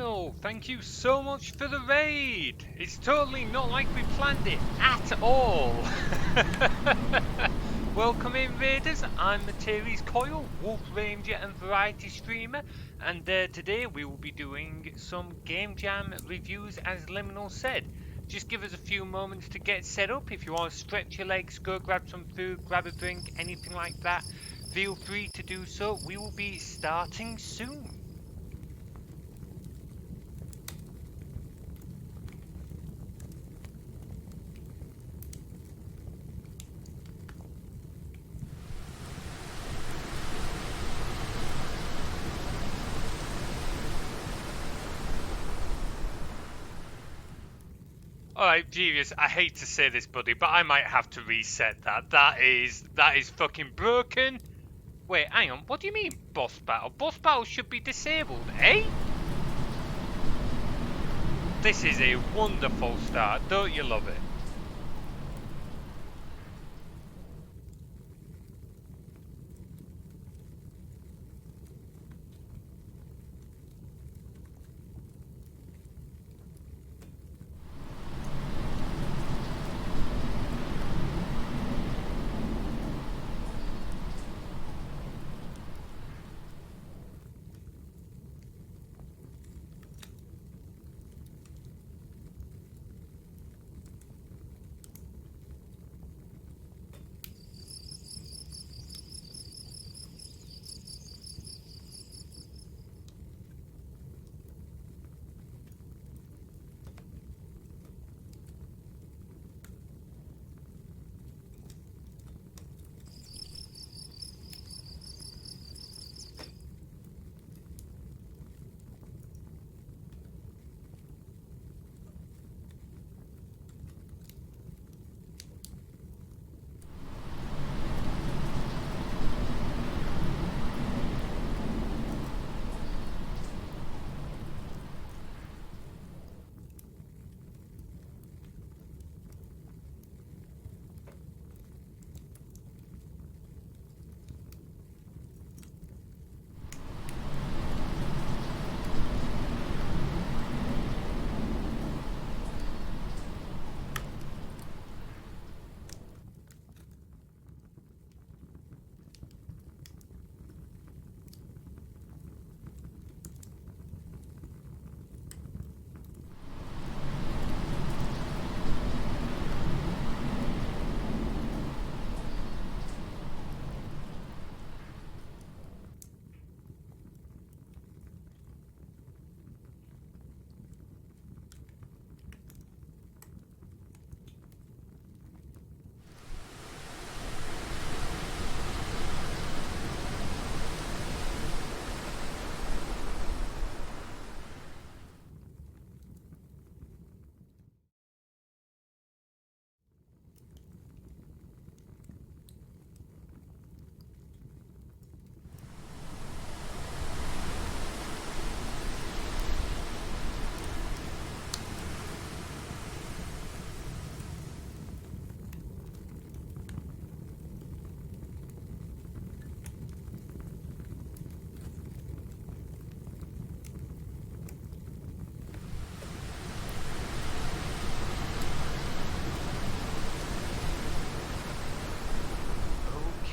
Liminal, thank you so much for the raid. It's totally not like we planned it at all. Welcome in, raiders. I'm Materies Coil, Wolf Ranger and variety streamer, and today we will be doing some Game Jam reviews as Liminal said. Just give us a few moments to get set up. If you want to stretch your legs, go grab some food, grab a drink, anything like that, feel free to do so. We will be starting soon. Alright, Genius, I hate to say this, buddy, but I might have to reset that. That is fucking broken. Wait, hang on, what do you mean, boss battle? Boss battle should be disabled, eh? This is a wonderful start, don't you love it?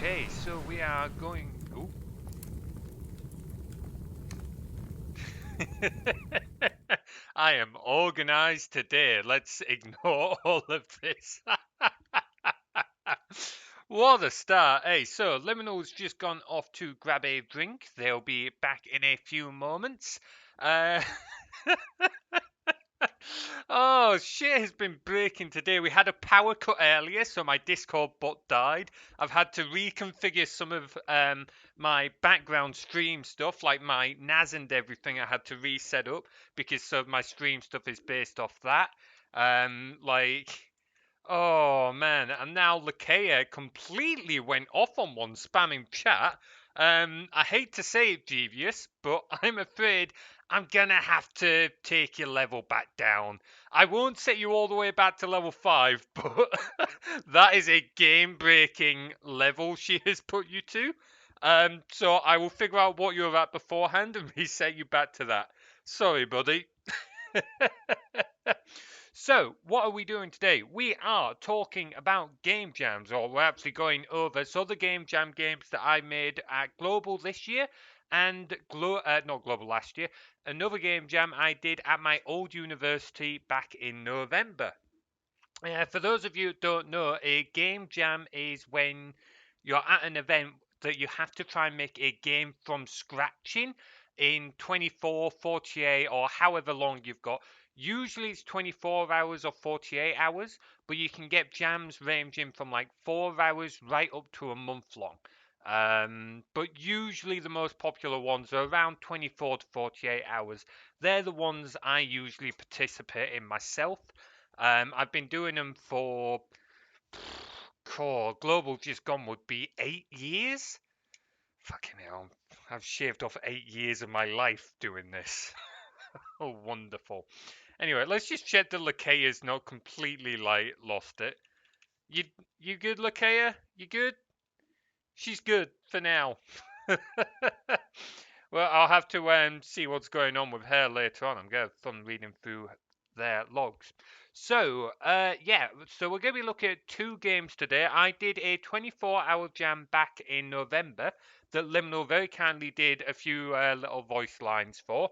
Okay, so we are going... Ooh. I am organized today. Let's ignore all of this. What a start. Hey, so Liminal's just gone off to grab a drink. They'll be back in a few moments. Oh, shit has been breaking today. We had a power cut earlier, so my Discord bot died. I've had to reconfigure some of my background stream stuff, like my NAS and everything. I had to reset up because some of my stream stuff is based off that. Oh man, and now Lakea completely went off on one spamming chat. I hate to say it, Devious, but I'm afraid I'm gonna have to take your level back down. I won't set you all the way back to level 5, but that is a game-breaking level she has put you to. So I will figure out what you were at beforehand and reset you back to that. Sorry, buddy. So, what are we doing today? We are talking about game jams, or we're actually going over some of the game jam games that I made at Global this year, and not Global last year. Another game jam I did at my old university back in November. For those of you who don't know, a game jam is when you're at an event that you have to try and make a game from scratch in 24, 48, or however long you've got. Usually it's 24 hours or 48 hours, but you can get jams ranging from like 4 hours right up to a month long. But usually the most popular ones are around 24 to 48 hours. They're the ones I usually participate in myself. I've been doing them for core global just gone would be 8 years. Fucking hell, I've shaved off 8 years of my life doing this. Oh, wonderful. Anyway, let's just check that Lakea's not completely like lost it. You you good, Lakea? You good? She's good for now. Well, I'll have to see what's going on with her later on. I'm going to have fun reading through their logs. So, yeah, so we're going to be looking at two games today. I did a 24-hour jam back in November that Liminal very kindly did a few little voice lines for.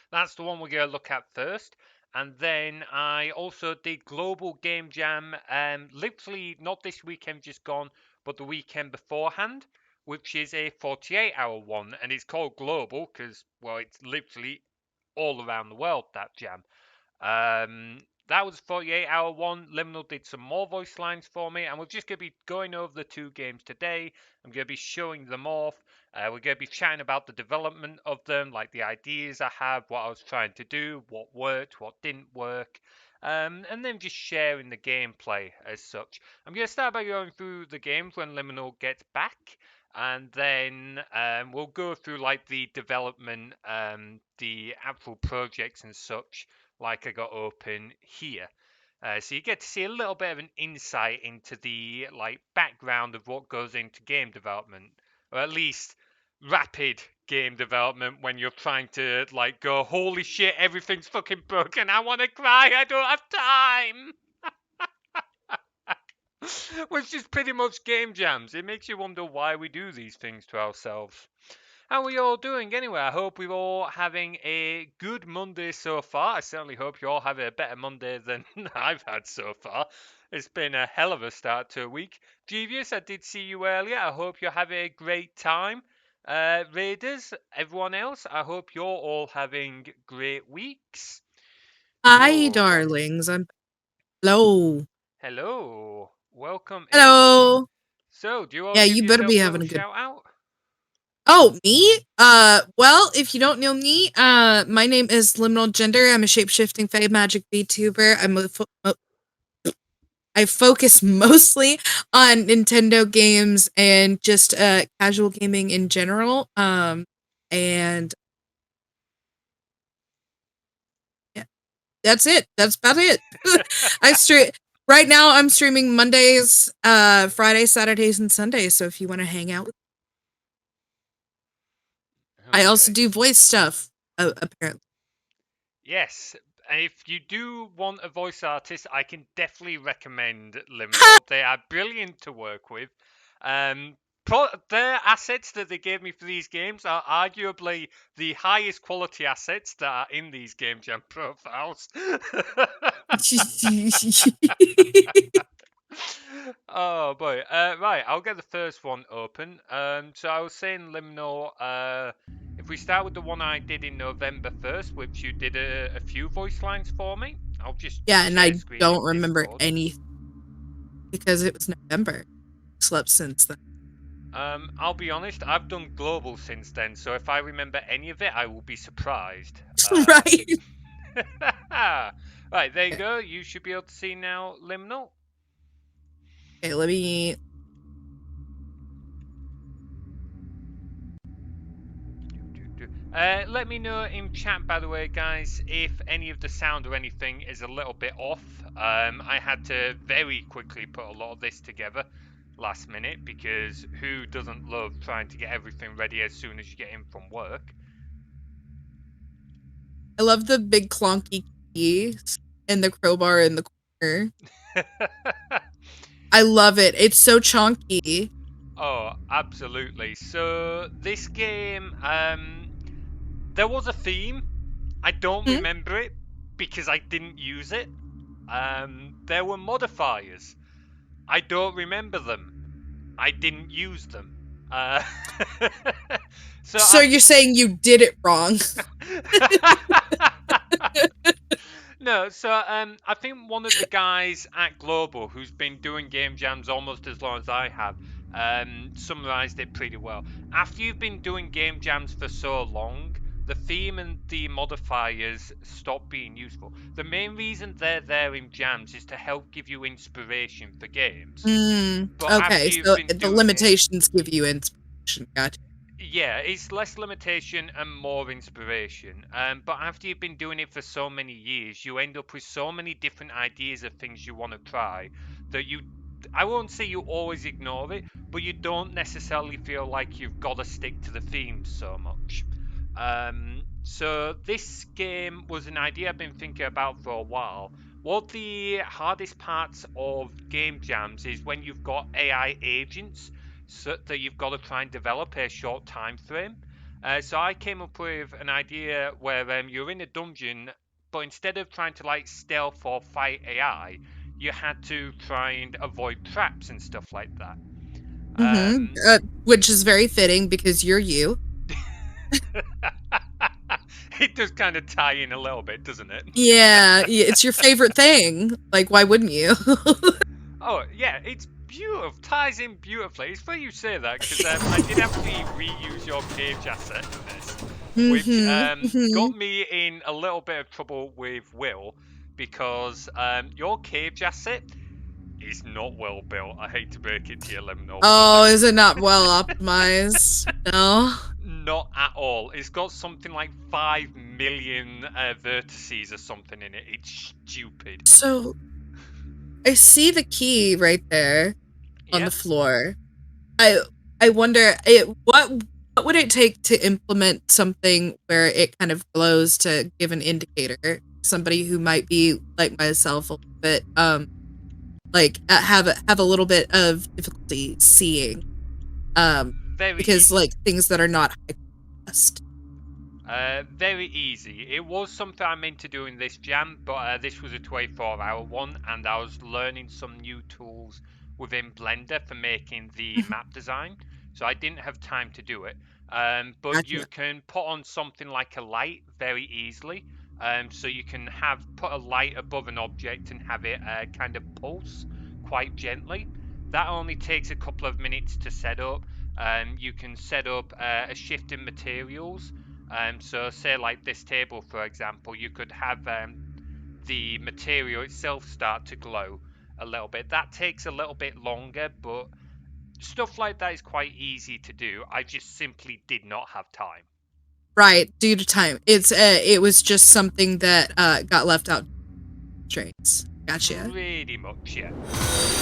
That's the one we're going to look at first. And then I also did Global Game Jam, literally not this weekend just gone, but the weekend beforehand, which is a 48-hour one. And it's called Global because, well, it's literally all around the world, that jam. That was a 48-hour one. Liminal did some more voice lines for me, and we're just going to be going over the two games today. I'm going to be showing them off. We're going to be chatting about the development of them, like the ideas I have, what I was trying to do, what worked, what didn't work, and then just sharing the gameplay as such. I'm going to start by going through the games when Liminal gets back, and then we'll go through like the development, the actual projects and such, like I got open here. So you get to see a little bit of an insight into the like background of what goes into game development, or at least rapid game development when you're trying to like go, holy shit, everything's fucking broken, I want to cry, I don't have time. Which is pretty much game jams. It makes you wonder why we do these things to ourselves. How are you all doing anyway? I hope we're all having a good Monday so far. I certainly hope you all have a better Monday than I've had so far. It's been a hell of a start to a week. Jeevius, I did see you earlier. I hope you have a great time. Raiders, everyone else, I hope you're all having great weeks. Hi, So, darlings. Hello. hello. Welcome in. Hello. So, do you all Yeah, give you better yourself be a having little a good. shout out? Oh, me? Well, if you don't know me, my name is Liminal Gender. I'm a shape-shifting fae magic VTuber. I focus mostly on Nintendo games and just casual gaming in general. And yeah, that's it. That's about it. I stream right now. I'm streaming Mondays, Fridays, Saturdays, and Sundays. So if you want to hang out, I also Okay. do voice stuff. Apparently, Yes, and if you do want a voice artist, I can definitely recommend Liminal. They are brilliant to work with. Um, their assets that they gave me for these games are arguably the highest quality assets that are in these game jam profiles. Oh boy. Right, I'll get the first one open. So I was saying, Liminal, if we start with the one I did in November first, which you did a few voice lines for me, I'll just yeah, and share I screen don't in remember Discord. anything because it was November. Slept since then. I'll be honest, I've done global since then, so if I remember any of it, I will be surprised. Right. Right, there you Okay. go. You should be able to see now, Liminal. Okay, let me. Let me know in chat, by the way, guys, if any of the sound or anything is a little bit off. I had to very quickly put a lot of this together last minute because who doesn't love trying to get everything ready as soon as you get in from work? I love the big clonky keys and the crowbar in the corner. I love it. It's so chunky. Oh, absolutely. So this game, there was a theme. I don't Hmm? remember it because I didn't use it. There were modifiers. I don't remember them. I didn't use them. Uh, so So you're saying you did it wrong? No, so I think one of the guys at Global who's been doing game jams almost as long as I have summarized it pretty well. After you've been doing game jams for so long, the theme and the modifiers stop being useful. The main reason they're there in jams is to help give you inspiration for games. But after Okay, you've so been the doing it, limitations give you inspiration. Gotcha. yeah, it's less limitation and more inspiration. But after you've been doing it for so many years, you end up with so many different ideas of things you want to try that I won't say you always ignore it, but you don't necessarily feel like you've got to stick to the themes so much. So this game was an idea I've been thinking about for a while. One of the hardest parts of game jams is when you've got AI agents so that you've got to try and develop a short time frame. So I came up with an idea where you're in a dungeon, but instead of trying to like stealth or fight AI, you had to try and avoid traps and stuff like that. Um, Which is very fitting because you're you. it does kind of tie in a little bit, doesn't it? Yeah, it's your favorite thing. Like, why wouldn't you? Oh yeah, it's beautiful. Ties in beautifully. It's funny you say that because I did actually reuse your cage asset for this, which Hmm. got me in a little bit of trouble with Will because your cage asset is not well built. I hate to break it to you, Liminal, Oh, but is it not well optimized? No. not at all. It's got something like 5 million vertices or something in it. It's stupid. So I see the key right there on the Yes. floor. I I wonder what would it take to implement something where it kind of glows to give an indicator? Somebody who might be like myself a little bit like have a little bit of difficulty seeing um Very because easy. like things that are not high cost. Very easy. It was something I meant to do in this jam, but this was a 24-hour one, and I was learning some new tools within Blender for making the Mhm. map design, so I didn't have time to do it. But you Gotcha. can put on something like a light very easily. So you can have put a light above an object and have it kind of pulse quite gently. That only takes a couple of minutes to set up. You can set up a shift in materials, so say like this table, for example, you could have the material itself start to glow a little bit. That takes a little bit longer, but stuff like that is quite easy to do. I just simply did not have time. Right, due to time. It was just something that got left out trains. Gotcha. Pretty much, yeah.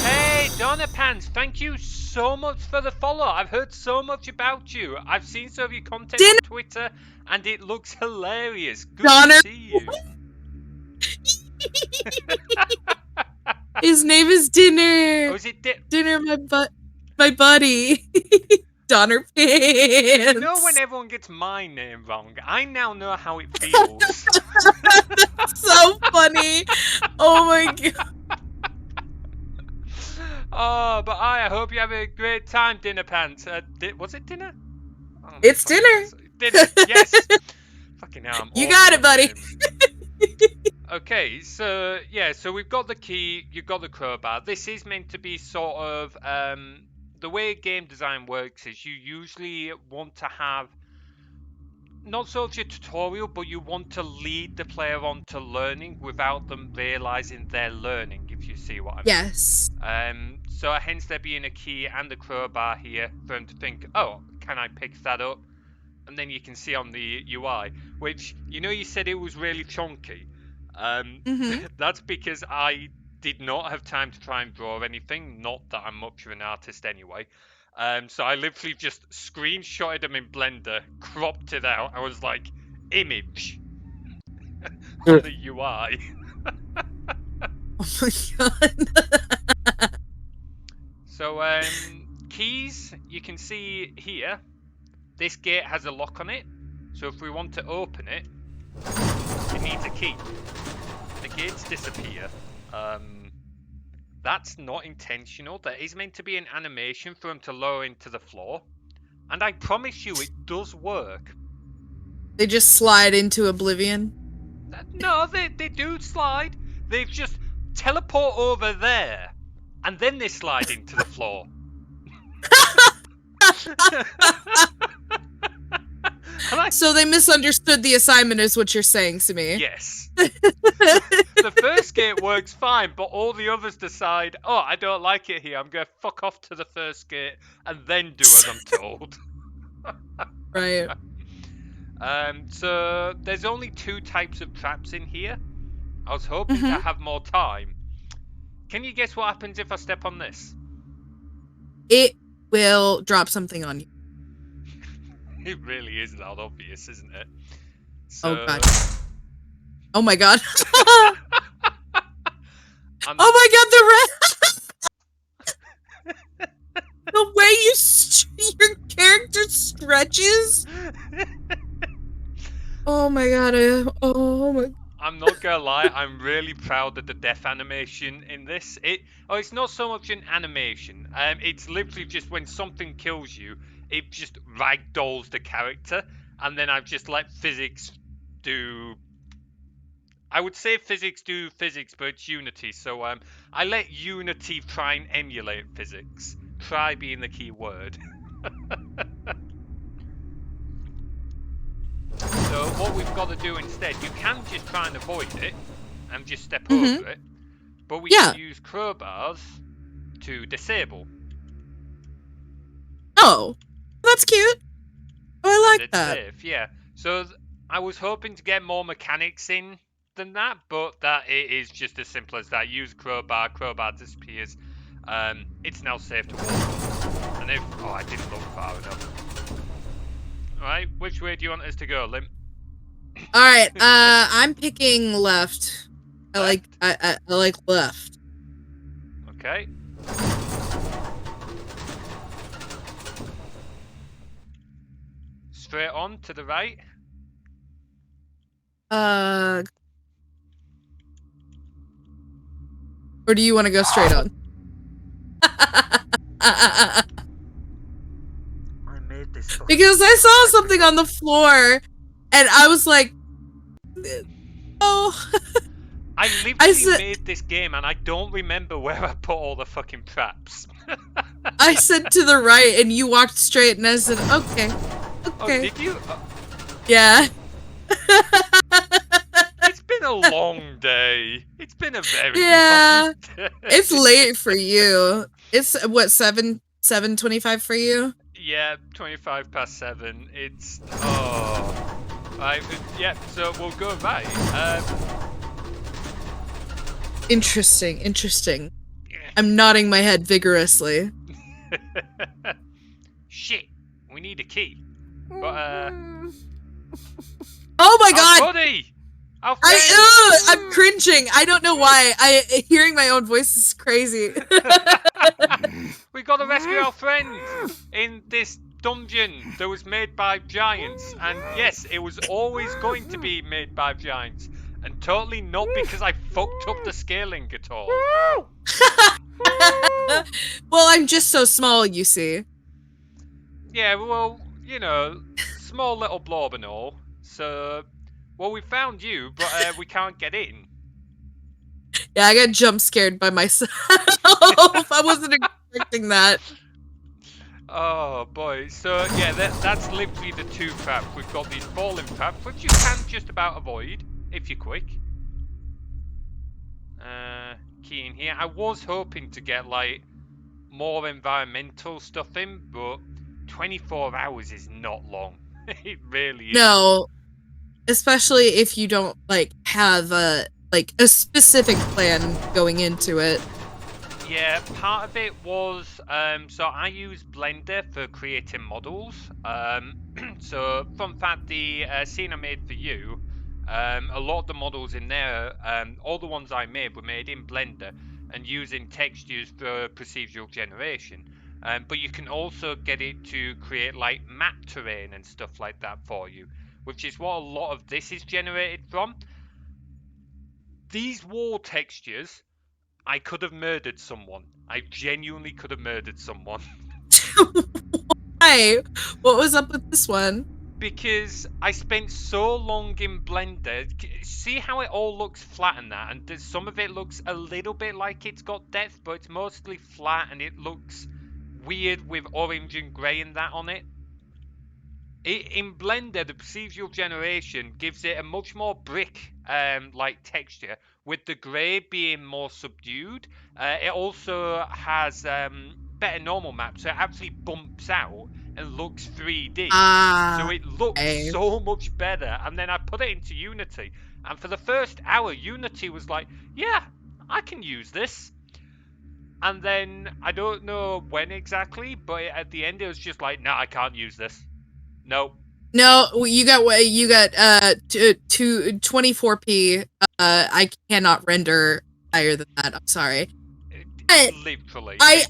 Hey, Donna Pants, thank you so much for the follow. I've heard so much about you. I've seen some of your content on Dinner, Twitter, and it looks hilarious. Good to Donner. see you. His name is Oh, Dinner. is it? Dinner, my buddy. Donner You know when Pants. everyone gets my name wrong, I now know how it feels. So funny. Oh my god. Oh, but I hope you have a great time, Dinner Pants. Was it dinner? Oh my It's fucking dinner. god. Dinner, yes! Fucking hell, I'm You awful got it, with buddy. names. Okay, so yeah, so we've got the key, you've got the crowbar. This is meant to be sort of the way game design works is you usually want to have not so much a tutorial, but you want to lead the player on to learning without them realizing they're learning, if you see what I mean. Yes. So hence there being a key and a crowbar here for them to think, oh, can I pick that up? And then you can see on the UI, which, you said it was really chunky. Um, Mm-hmm. that's because I did not have time to try and draw anything. Not that I'm much of an artist anyway. So I literally just screenshotted them in Blender, cropped it out. I was like, image. on the UI. Oh my god. So, keys, you can see here, this gate has a lock on it. So if we want to open it, it needs a key. The gates disappear. That's not intentional. There is meant to be an animation for them to lower into the floor. And I promise you, it does work. They just slide into oblivion. No, they do slide. They've just teleport over there. And then they slide into the floor. So they misunderstood the assignment is what you're saying to me. Yes. The first gate works fine, but all the others decide, oh, I don't like it here. I'm going to fuck off to the first gate and then do as I'm told. Right. So there's only 2 types of traps in here. I was hoping to have more time. Can you guess what happens if I step on this? It will drop something on you. It really is that obvious, isn't it? So... Oh god. Oh my god. Oh my god, the way your character stretches. Oh my god. Oh my. I'm not gonna lie, I'm really proud of the death animation in this. It's not so much an animation. It's literally just when something kills you, it just ragdolls the character, and then I've just let physics do. I would say physics do physics, but it's Unity, so I let Unity try and emulate physics. Try being the key word. So what we've got to do instead, you can just try and avoid it and just step over it, but we can use crowbars to disable. Oh, that's cute. Oh, I like It's that. safe, yeah. So I was hoping to get more mechanics in than that, but that it is just as simple as that. Use crowbar disappears. It's now safe to walk on. And I didn't look far enough. Alright, which way do you want us to go, Lim? Alright, I'm picking left. I like left. Okay. Straight on to the right. Or do you want to go straight on? Because I saw something on the floor, and I was like, "Oh." I literally made this game, and I don't remember where I put all the fucking traps. I said to the right, and you walked straight, and I said, "Okay, okay." Oh, did you? Yeah. It's been a long day. It's been a very long day. It's late for you. It's what 7:25 for you? Yeah, 7:25. It's right. Yeah, so we'll go right. Interesting. I'm nodding my head vigorously. Shit, we need a key. But oh my god! Buddy! I'm cringing. I don't know why. Hearing my own voice is crazy. We got to rescue our friend in this dungeon that was made by giants. And yes, it was always going to be made by giants. And totally not because I fucked up the scaling at all. Well, I'm just so small, you see. Yeah, well, you know, small little blob and all. So, well, we found you, but we can't get in. Yeah, I got jump scared by myself. I wasn't expecting that. Oh boy, so yeah, that's literally the 2 traps. We've got these falling traps, which you can just about avoid if you're quick. Key in here. I was hoping to get like more environmental stuff in, but 24 hours is not long. It really is. No, especially if you don't like have a specific plan going into it. Yeah, part of it was so I use Blender for creating models. So fun fact, the scene I made for you, A lot of the models in there, all the ones I made were made in Blender and using textures for procedural generation. But you can also get it to create like map terrain and stuff like that for you, which is what a lot of this is generated from. These wall textures, I could have murdered someone. I genuinely could have murdered someone. Why? What was up with this one? Because I spent so long in Blender. See how it all looks flat and that, and some of it looks a little bit like it's got depth, but it's mostly flat and it looks weird with orange and grey and that on it. In Blender, the procedural generation gives it a much more brick like texture, with the grey being more subdued. It also has better normal maps, so it actually bumps out and looks 3D. So Ah, it looks okay. so much better. And then I put it into Unity, and for the first hour, Unity was like, "Yeah, I can use this." And then I don't know when exactly, but at the end, it was just like, "No, I can't use this. No." No, you got what you got. 24p. I cannot render higher than that. I'm sorry, but Literally. I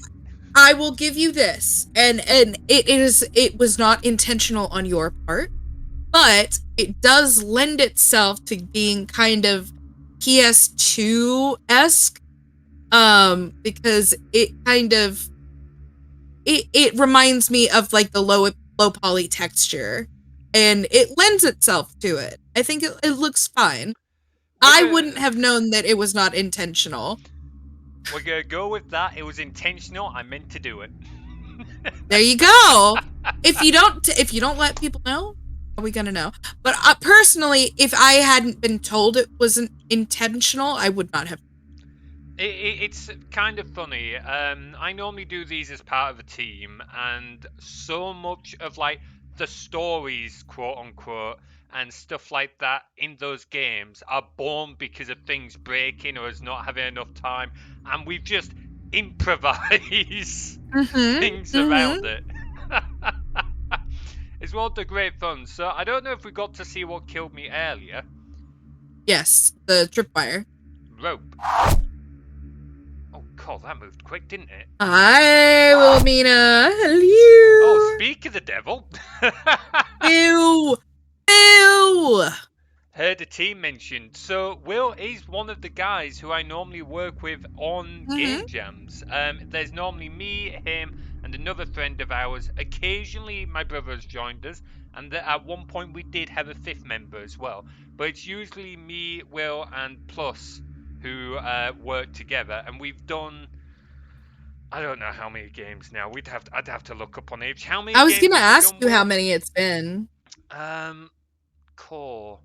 I will give you this, and it was not intentional on your part, but it does lend itself to being kind of PS2 esque, because it kind of it reminds me of like the low poly texture, and it lends itself to it. I think it looks fine. we're I gonna wouldn't have known that it was not intentional. we're gonna go with that. It was intentional. I meant to do it. There you go. If you don't let people know, how are we gonna know? But personally, if I hadn't been told it wasn't intentional, I would not have. It's kind of funny. I normally do these as part of a team, and so much of like the stories, quote unquote, and stuff like that in those games are born because of things breaking or us not having enough time, and we've just improvised Mm-hmm. things Mm-hmm. around it. It's one of the great fun. So I don't know if we got to see what killed me earlier. Yes, the tripwire. Rope. Oh god, that moved quick, didn't it? Hi, Willomena. Oh, Hello. speak of the devil. Ew. Ew. Heard a team mentioned. So Will is one of the guys who I normally work with on Mm-hmm. game jams. There's normally me, him, and another friend of ours. Occasionally, my brother has joined us, and at one point we did have a fifth member as well. But it's usually me, Will, and Plus who work together, and we've done. I don't know how many games now. I'd have to look up on each. How many I was games gonna have we ask done, you how Will? many it's been. Um, Core.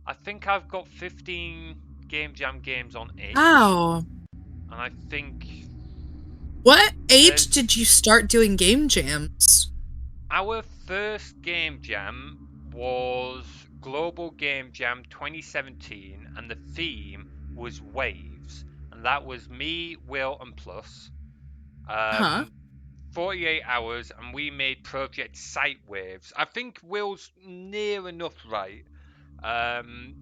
I think I've got 15 Game Jam games on itch, Wow. and I think What age there's did you start doing game jams? our first Game Jam was Global Game Jam 2017, and the theme was Waves, and that was me, Will, and Plus. Huh. 48 hours, and we made Project Sight Waves. I think Will's near enough right.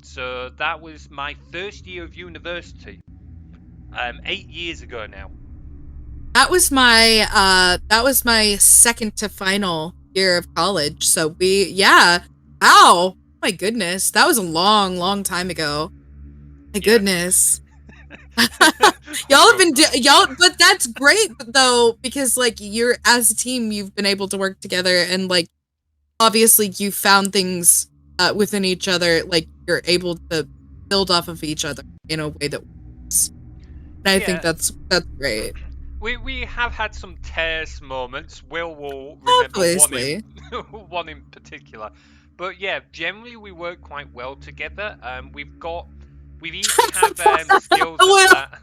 So that was my first year of university. 8 years ago now. That was my second to final year of college. So yeah. Wow. My goodness. That was a long time ago. My Yeah. goodness. Y'all have been y'all, but that's great though, because like you're as a team, you've been able to work together, and like obviously you found things within each other, like you're able to build off of each other in a way that works. And I think Yeah. that's great. We have had some terse moments. Will remember one in Obviously. one in particular, but yeah, generally we work quite well together. We each have skills and Well, that.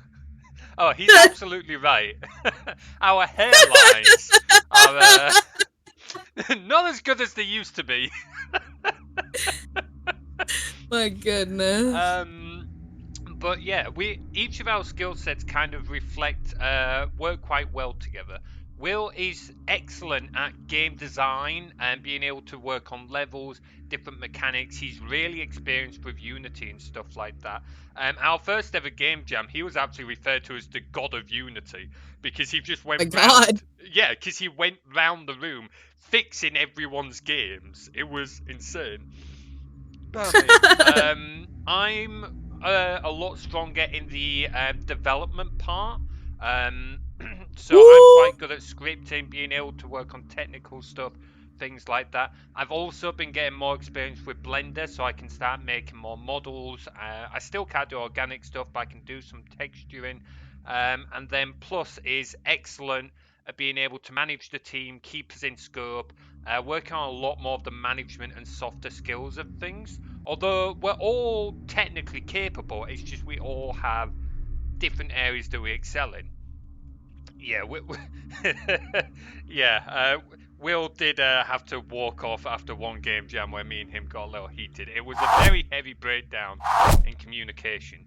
Oh, he's absolutely right. Our hairlines are not as good as they used to be. my goodness. but yeah, we each of our skill sets kind of reflect work quite well together. Will is excellent at game design and being able to work on levels, different mechanics. He's really experienced with Unity and stuff like that. Our first ever game jam, he was actually referred to as the god of Unity because he just went My God. round. Yeah, because he went round the room fixing everyone's games. It was insane. Pardon me. I'm a lot stronger in the development part. Um, so I'm Woo! quite good at scripting, being able to work on technical stuff, things like that. I've also been getting more experience with Blender, so I can start making more models. I still can't do organic stuff, but I can do some texturing. And then Plus is excellent at being able to manage the team, keep us in scope, working on a lot more of the management and softer skills of things. Although we're all technically capable, it's just we all have different areas that we excel in. Yeah, yeah. Will did have to walk off after one game jam where me and him got a little heated. It was a very heavy breakdown in communication.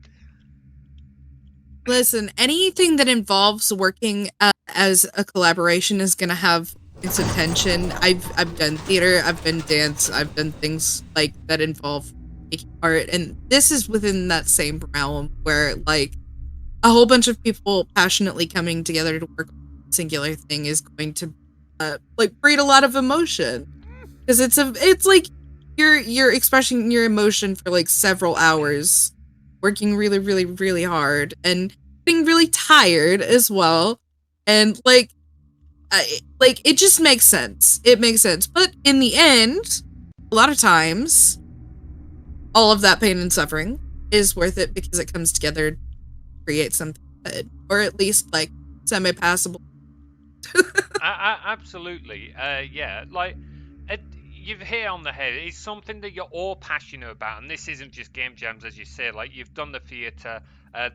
Listen, anything that involves working as a collaboration is going to have its attention. I've done theater, I've done dance, I've done things like that involve making art, and this is within that same realm where like a whole bunch of people passionately coming together to work on a singular thing is going to like breed a lot of emotion because it's like you're expressing your emotion for like several hours, working really really really hard and getting really tired as well, and like it just makes sense. It makes sense, but in the end, a lot of times, all of that pain and suffering is worth it because it comes together to create something good, or at least like semi-passable. Absolutely. Yeah, like you've hit on the head. It's something that you're all passionate about, and this isn't just game jams, as you say. Like you've done the theatre.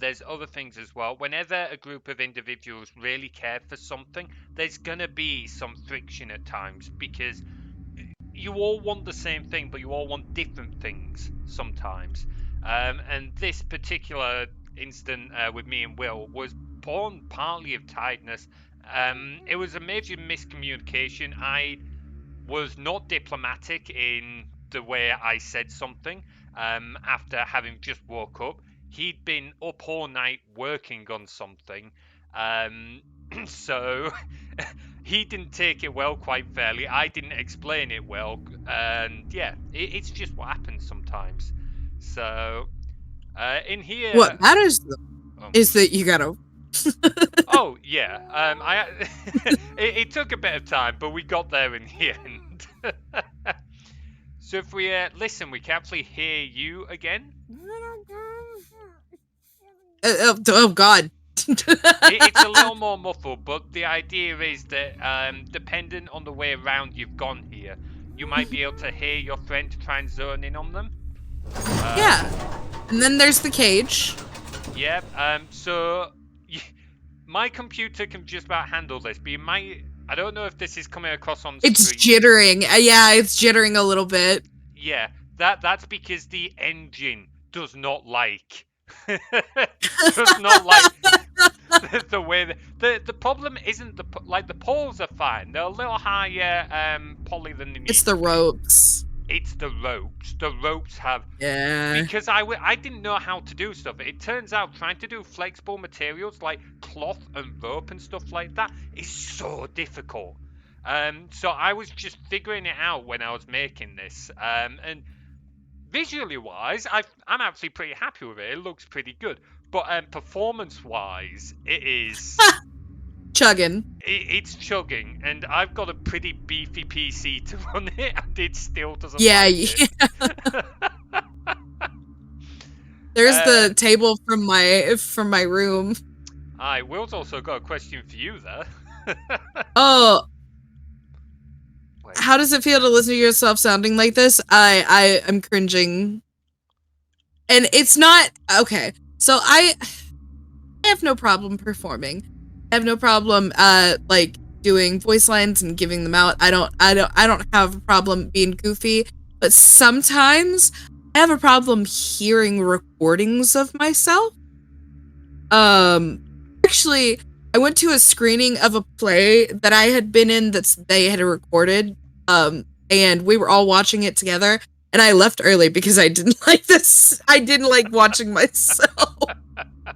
There's other things as well. Whenever a group of individuals really care for something, there's gonna be some friction at times because you all want the same thing, but you all want different things sometimes. And this particular instant with me and Will was born partly of tiredness. It was a major miscommunication. I was not diplomatic in the way I said something after having just woke up. He'd been up all night working on something. So he didn't take it well, quite fairly. I didn't explain it well. And yeah, it's just what happens sometimes. So in here. What matters though Um, is that you gotta. Oh yeah, it took a bit of time, but we got there in the end. So if we listen, we can actually hear you again. Oh God. It's a little more muffled, but the idea is that dependent on the way around you've gone here, you might be able to hear your friend to try and zone in on them. Yeah, and then there's the cage. Yep. So my computer can just about handle this, but you might. I don't know if this is coming across on It's screen. jittering. Yeah, it's jittering a little bit. Yeah, that's because the engine does not like does not like the way the problem isn't the poles are fine. They're a little higher poly than they need It's the to be. ropes. It's the ropes. The ropes have Yeah. because I didn't know how to do stuff. It turns out trying to do flexible materials like cloth and rope and stuff like that is so difficult. So I was just figuring it out when I was making this. And visually wise, I'm actually pretty happy with it. It looks pretty good. But performance wise, it is Chugging. it's chugging, and I've got a pretty beefy PC to run it, and it still doesn't Yeah. like it. There's the table from my room. Will's also got a question for you there. Oh, Wait. how does it feel to listen to yourself sounding like this? I am cringing. And it's not okay. So I have no problem performing. I have no problem like doing voice lines and giving them out. I don't have a problem being goofy, but sometimes I have a problem hearing recordings of myself. Um, actually, I went to a screening of a play that I had been in that they had recorded. And we were all watching it together. And I left early because I didn't like this. I didn't like watching myself. To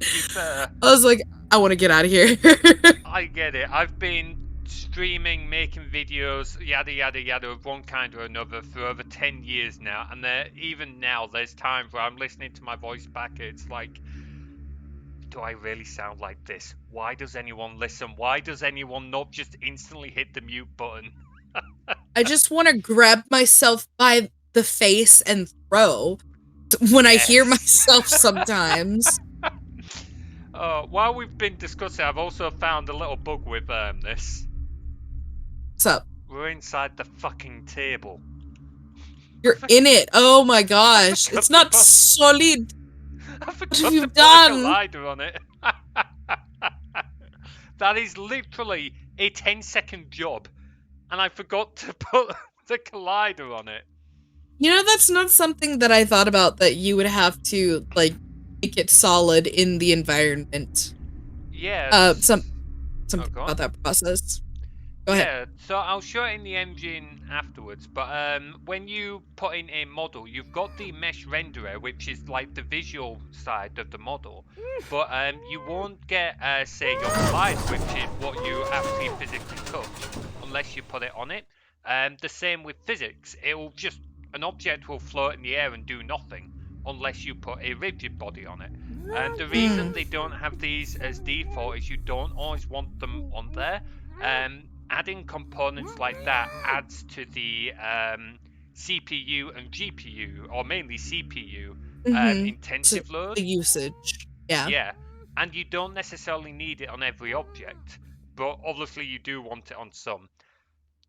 be fair, I was like, I want to get out of here. I get it. I've been streaming, making videos, yada yada yada, of one kind or another for over 10 years now, and even now there's times where I'm listening to my voice back. It's like, do I really sound like this? Why does anyone listen? Why does anyone not just instantly hit the mute button? I just want to grab myself by the face and throw when I hear Yes. myself sometimes. While we've been discussing, I've also found a little bug with this. What's up? We're inside the fucking table. You're in it. Oh my I gosh. forgot It's to not put. solid. I What have forgot to you put a done? collider on it. That is literally a 10-second job, and I forgot to put the collider on it. You know, that's not something that I thought about that you would have to, like, make it solid in the environment. Yeah. Some Oh, something go about on. that process. Go ahead. Yeah, so I'll show it in the engine afterwards, but when you put in a model, you've got the mesh renderer, which is like the visual side of the model, but you won't get, say, your collider, which is what you actually physically touch, unless you put it on it. The same with physics, an object will float in the air and do nothing, unless you put a rigid body on it. And the reason Mm. they don't have these as default is you don't always want them on there. Adding components like that adds to the CPU and GPU, or mainly CPU, Mm-hmm. So intensive load. the usage. Yeah. Yeah, and you don't necessarily need it on every object, but obviously you do want it on some.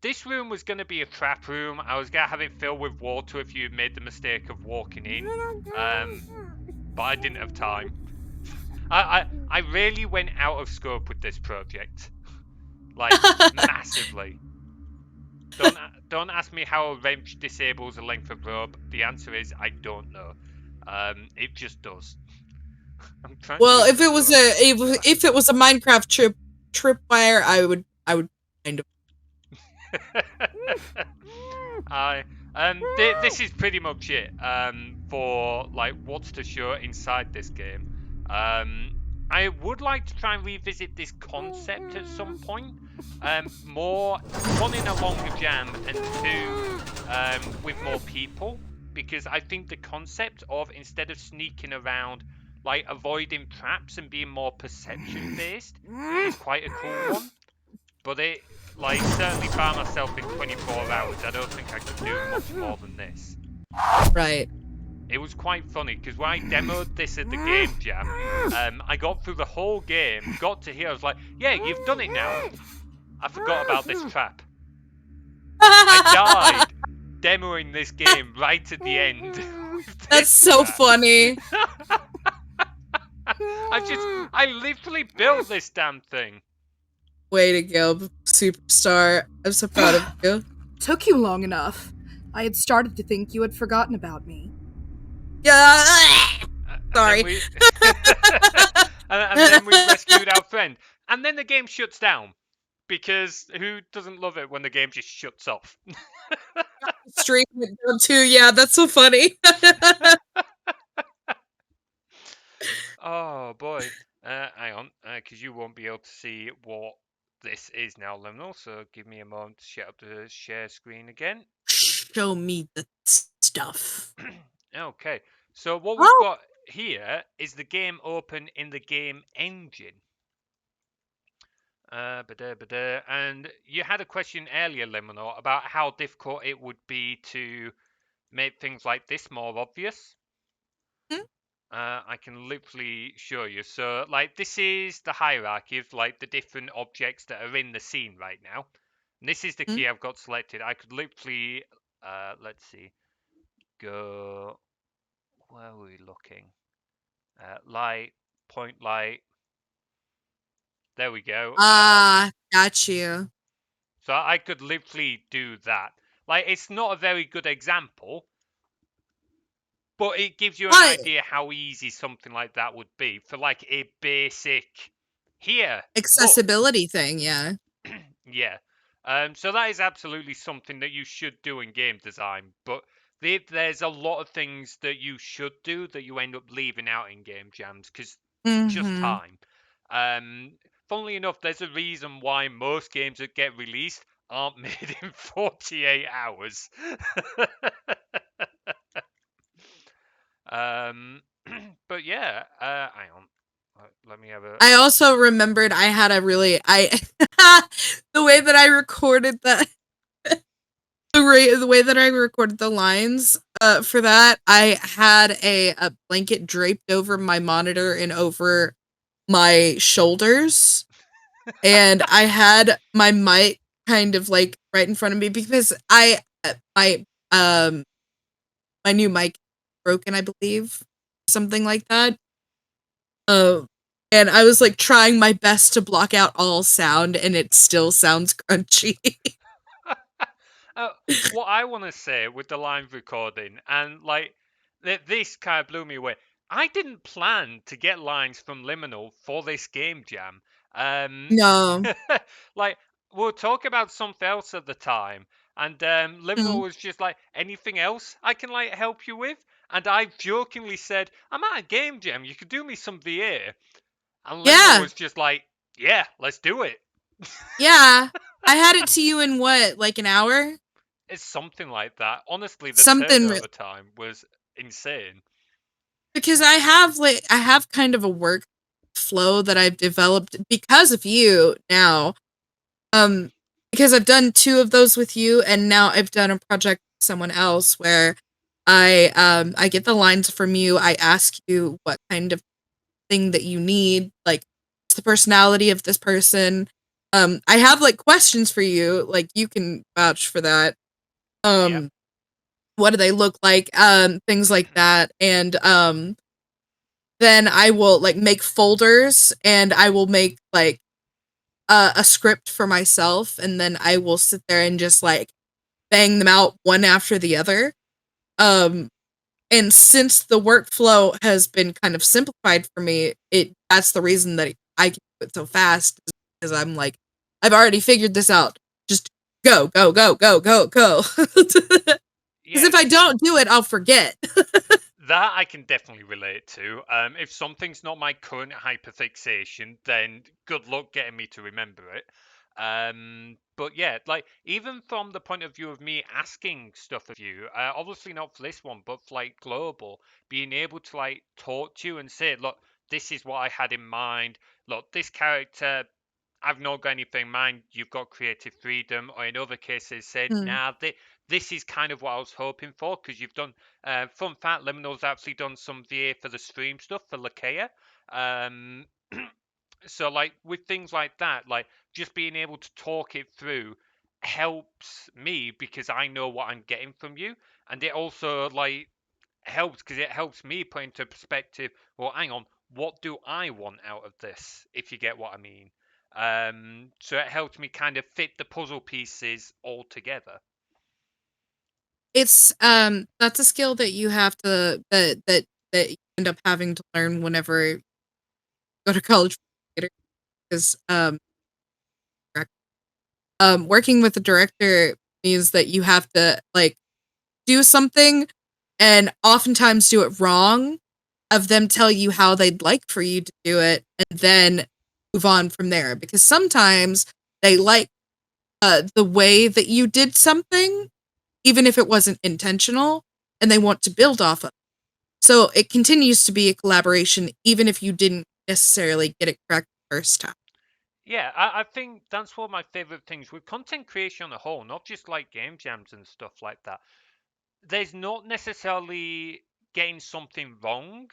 This room was going to be a trap room. I was going to have it filled with water if you made the mistake of walking in, but I didn't have time. I really went out of scope with this project, like massively. Don't ask me how a wrench disables a length of rope. The answer is I don't know. It just does. I'm trying to Well, think of what else we've got. if it was a Minecraft tripwire, I would kind of. I this is pretty much it for like what's to show inside this game. I would like to try and revisit this concept at some point. More one in a longer jam, and two with more people, because I think the concept of, instead of sneaking around, like avoiding traps and being more perception based, is quite a cool one. But it, like, certainly by myself in 24 hours, I don't think I could do much more than this. Right. It was quite funny because when I demoed this at the game jam, I got through the whole game, got to here, I was like, yeah, you've done it now. I forgot about this trap. I died demoing this game right at the end. That's so funny. I literally built this damn thing. Way to go, superstar. I'm so proud of you. Took you long enough. I had started to think you had forgotten about me. Yeah. Sorry. And then we rescued our friend. And then the game shuts down. Because who doesn't love it when the game just shuts off? Stream it down too. Yeah, that's so funny. Oh boy. Hang on, because you won't be able to see what this is now, Liminal. So give me a moment to set up the share screen again. Show me the stuff. Okay. So what we've got here is the game open in the game engine. And you had a question earlier, Liminal, about how difficult it would be to make things like this more obvious. I can literally show you. So, like, this is the hierarchy of, like, the different objects that are in the scene right now. And this is the key I've got selected. I could literally, let's see, go, where are we looking? Light, point light. There we go. Got you. So I could literally do that. Like, it's not a very good example, But it gives you an But idea how easy something like that would be for like a basic here, look. accessibility thing, yeah. Yeah. So that is absolutely something that you should do in game design, but there's a lot of things that you should do that you end up leaving out in game jams because just Mhm. time. Um, Funnily enough, there's a reason why most games that get released aren't made in 48 hours. um, but yeah, hang on. Let me have a. I also remembered I had a really I the way that I recorded the way that I recorded the lines for that, I had a blanket draped over my monitor and over my shoulders, and I had my mic kind of like right in front of me because um my new mic broken, I believe, something like that. Uh, and I was like trying my best to block out all sound, and it still sounds crunchy. uh, what I want to say with the live recording, and like this kind of blew me away. I didn't plan to get lines from Liminal for this game jam. Um, No. like we'll talk about something else at the time, and Liminal Mm. was just like, anything else I can like help you with? And I jokingly said, I'm at a game jam. You could do me some VA. And Liminal Yeah. was just like, yeah, let's do it. Yeah. I had it to you in what, like an hour? It's something like that. Honestly, the Something turnover time was insane. because I have kind of a work flow that I've developed because of you now. Um because I've done two of those with you, and now I've done a project with someone else where I get the lines from you. I ask you what kind of thing that you need, like what's the personality of this person. I have like questions for you, like you can vouch for that. Yep. Um what do they look like? Things like that. And then I will like make folders, and I will make like a script for myself, and then I will sit there and just like bang them out one after the other. Um and since the workflow has been kind of simplified for me, it that's the reason that I can do it so fast, is because I'm like, I've already figured this out. Just go, go, go, go, go, go. Because Yeah, if I don't do it, I'll forget. that I can definitely relate to. If something's not my current hyperfixation, then good luck getting me to remember it. But yeah, like even from the point of view of me asking stuff of you, obviously not for this one, but for like global, being able to like talk to you and say, look, this is what I had in mind. Look, this character, I've not got anything in mind. You've got creative freedom, or in other cases said, Hmm. nah, this is kind of what I was hoping for because you've done. Fun fact: Liminal's actually done some VA for the stream stuff for Lakea. Um, so like with things like that, like just being able to talk it through helps me because I know what I'm getting from you, and it also like helps because it helps me put into perspective. Well, hang on, what do I want out of this? If you get what I mean. So it helps me kind of fit the puzzle pieces all together. It's that's a skill that you have to that you end up having to learn whenever you go to college, because working with a director means that you have to like do something and oftentimes do it wrong, of them tell you how they'd like for you to do it, and then move on from there, because sometimes they like the way that you did something even if it wasn't intentional, and they want to build off of it. So it continues to be a collaboration even if you didn't necessarily get it correct the first time. Yeah, I think that's one of my favorite things with content creation on a whole, not just like game jams and stuff like that. There's not necessarily getting something wrong.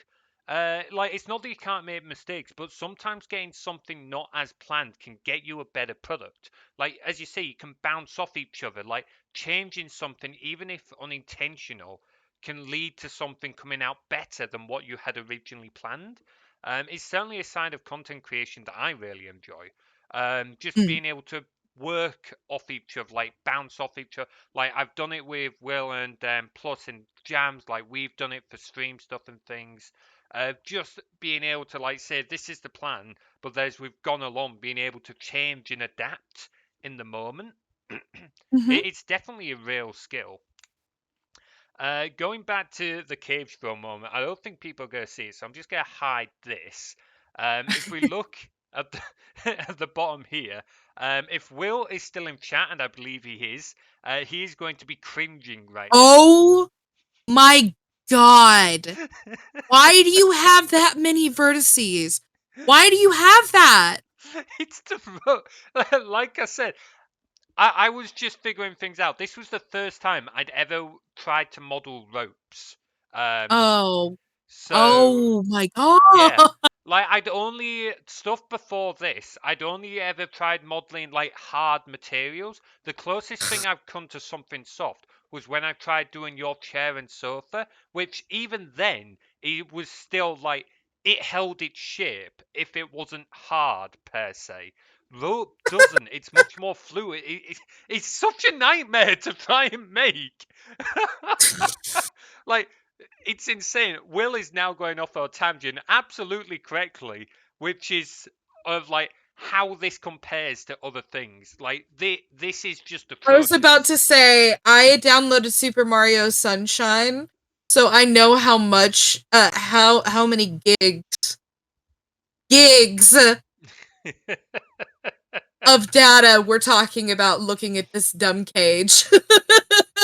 Like it's not that you can't make mistakes, but sometimes getting something not as planned can get you a better product. Like as you say, you can bounce off each other. Like changing something, even if unintentional, can lead to something coming out better than what you had originally planned. It's certainly a side of content creation that I really enjoy. Just Mm. being able to work off each other, like bounce off each other. Like I've done it with Will and Plus in jams, like we've done it for stream stuff and things. Just being able to like say this is the plan, but as we've gone along, being able to change and adapt in the moment. Mhm. It's definitely a real skill. Going back to the caves for a moment, I don't think people are going to see it, so I'm just going to hide this. If we look at the, at the bottom here, if Will is still in chat, and I believe he is going to be cringing right now. Oh my god. Why do you have that many vertices? Why do you have that? It's the like I said, I was just figuring things out. This was the first time I'd ever tried to model ropes. Um, Oh. so Oh my yeah, god. like I'd only stuff before this. I'd only ever tried modeling like hard materials. The closest thing I've come to something soft was when I tried doing your chair and sofa, which even then it was still like it held its shape if it wasn't hard per se. Rope doesn't. It's much more fluid. It's such a nightmare to try and make. Like it's insane. Will is now going off on a tangent, absolutely correctly, which is of like how this compares to other things. Like this is just I was about atrocious. to say I downloaded Super Mario Sunshine, so I know how much how many gigs of data we're talking about looking at this dumb cage.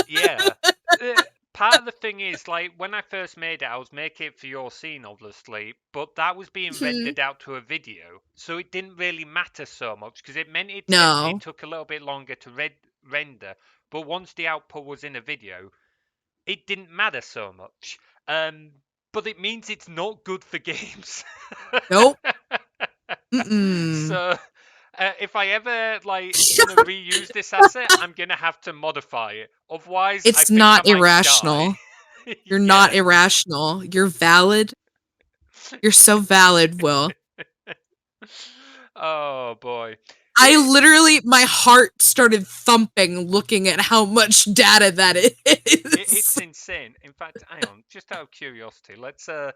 Yeah. Uh, Part of the thing is, like, when I first made it, I was making it for your scene, obviously, but that was being Mhm. rendered out to a video, so it didn't really matter so much because it meant it No. took a little bit longer to render. But once the output was in a video, it didn't matter so much. Um, but it means it's not good for games. Nope. Mm-mm. So if I ever like want to reuse this asset, I'm gonna have to modify it. Otherwise, I It's think I not might die. irrational. You're not Yeah. irrational. You're valid. You're so valid, Will. Oh boy. I It, literally, my heart started thumping looking at how much data that it's is. insane. In fact, hang on, just out of curiosity, let's have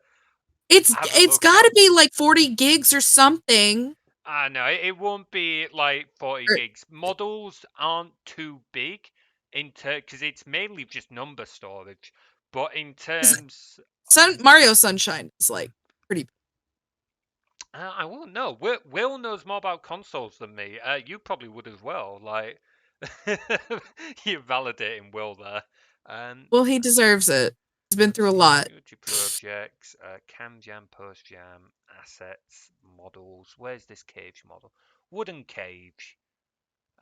a It's look got at. to be like 40 gigs or something. Ah, no, it won't be like 40 Or, gigs. Models aren't too big because it's mainly just number storage. But in 'cause terms, Mario Sunshine is like pretty. I won't know. Will knows more about consoles than me. You probably would as well. Like, you're validating Will there. Um, Well, he deserves it. He's been through a lot. Community projects, cam jam, post jam, assets, models. Where's this cage model? Wooden cage.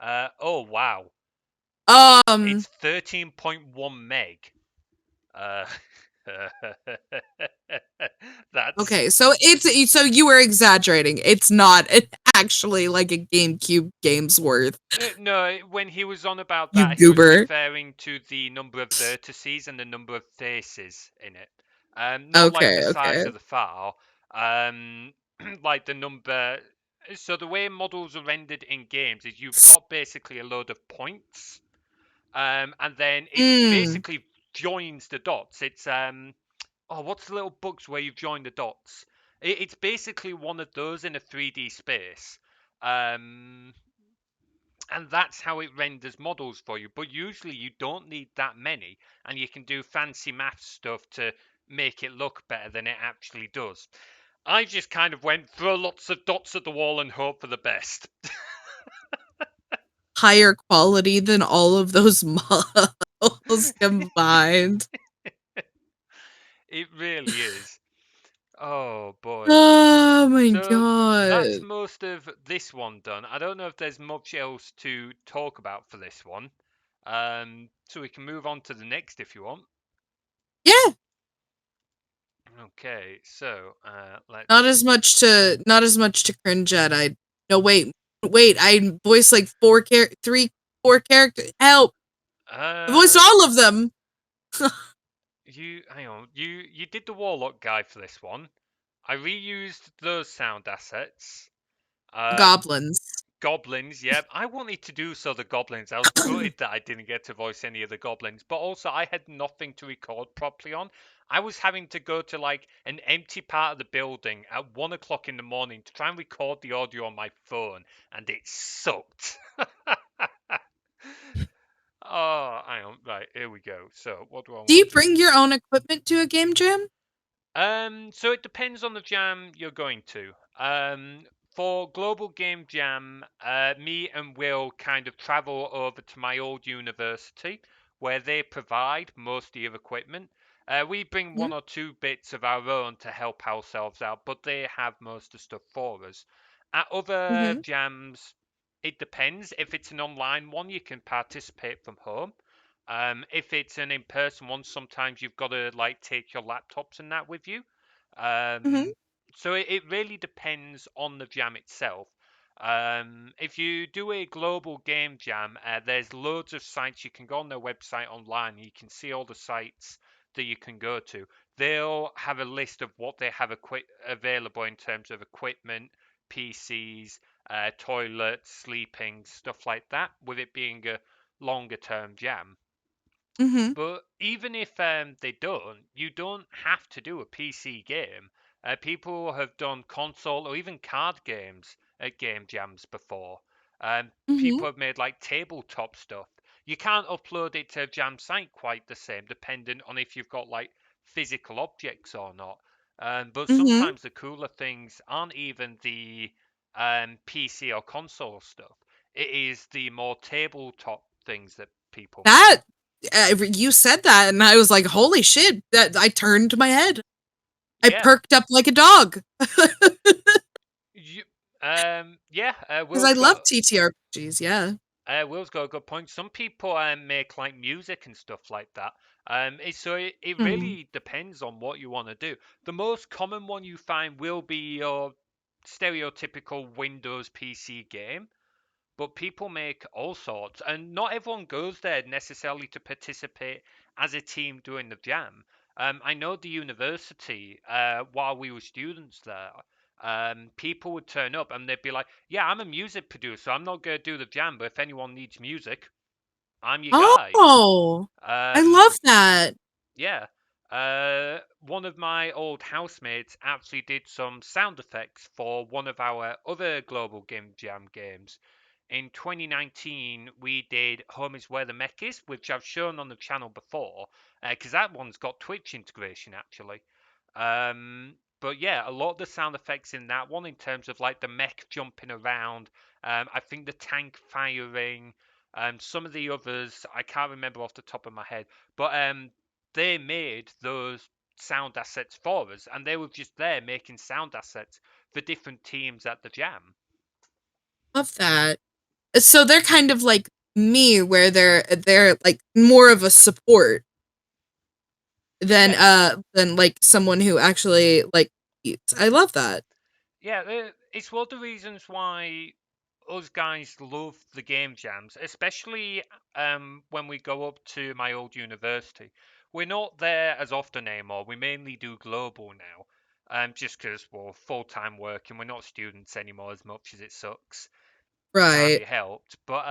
Oh wow. Um. It's 13.1 meg. Uh, that's Okay, so so you were exaggerating. It's not actually like a GameCube game's worth. no. When he was on about You that, he was goober. referring to the number of vertices and the number of faces in it. Not like the Okay, size okay. of the file. Um, like the number. So the way models are rendered in games is you've got basically a load of points, and then it Mm. basically joins the dots. It's oh, what's the little box where you've joined the dots? It's basically one of those in a 3D space. Um, and that's how it renders models for you. But usually you don't need that many, and you can do fancy math stuff to make it look better than it actually does. I just kind of went throw lots of dots at the wall and hope for the best. Higher quality than all of those models combined. It really is. Oh boy. Oh my So that's god. most of this one done. I don't know if there's much else to talk about for this one. So we can move on to the next if you want. Yeah, Okay, so not let's. as much to cringe at. I no wait. I voiced like four characters. Help! I voiced Uh, all of them. you hang on. You did the warlock guy for this one. I reused those sound assets. Um, Goblins. Goblins, yeah. I wanted to do so the goblins. I was gutted that I didn't get to voice any of the goblins, but also I had nothing to record properly on. I was having to go to like an empty part of the building at 1 o'clock in the morning to try and record the audio on my phone, and it sucked. Oh, hang on. Right, here we go. So, what do I Do you want to bring your own equipment to a game jam? So it depends on the jam you're going to. For Global Game Jam, me and Will kind of travel over to my old university where they provide most of your equipment. We bring Mhm, one or two bits of our own to help ourselves out, but they have most of the stuff for us. At other mhm, jams, it depends. If it's an online one, you can participate from home. If it's an in-person one, sometimes you've got to like take your laptops and that with you. mhm, Um, so it really depends on the jam itself. If you do a global game jam, there's loads of sites you can go on their website online. You can see all the sites that you can go to. They'll have a list of what they have available in terms of equipment, PCs, toilets, sleeping, stuff like that, with it being a longer term jam. mhm, But even if they don't, you don't have to do a PC game. People have done console or even card games at game jams before. mhm, People have made like tabletop stuff. You can't upload it to a jam site quite the same, depending on if you've got like physical objects or not. But mhm. sometimes the cooler things aren't even the PC or console stuff. It is the more tabletop things that people That make. you said that, and I was like, "Holy shit!" That I turned my head. I Yeah, perked up like a dog you, yeah. because I love TTRPGs. Yeah. Will's got a good point. Some people make like music and stuff like that. It Mm. really depends on what you want to do. The most common one you find will be your stereotypical Windows PC game. But people make all sorts, and not everyone goes there necessarily to participate as a team doing the jam. I know the university, while we were students there, people would turn up and they'd be like, "Yeah, I'm a music producer. I'm not going to do the jam, but if anyone needs music, I'm your guy." Oh, I love Um, that. yeah. One of my old housemates actually did some sound effects for one of our other Global Game Jam games. In 2019, we did Home is Where the Mech Is, which I've shown on the channel before, because that one's got Twitch integration actually. But yeah, a lot of the sound effects in that one, in terms of like the mech jumping around, I think the tank firing, some of the others I can't remember off the top of my head, but they made those sound assets for us, and they were just there making sound assets for different teams at the jam. Love that. So they're kind of like me, where they're like more of a support Yeah, than like someone who actually like eats. I love that. yeah, it's one of the reasons why us guys love the game jams, especially when we go up to my old university. We're not there as often anymore. We mainly do global now, just because we're full time working. We're not students anymore as much as it sucks. Can't Right. be helped. But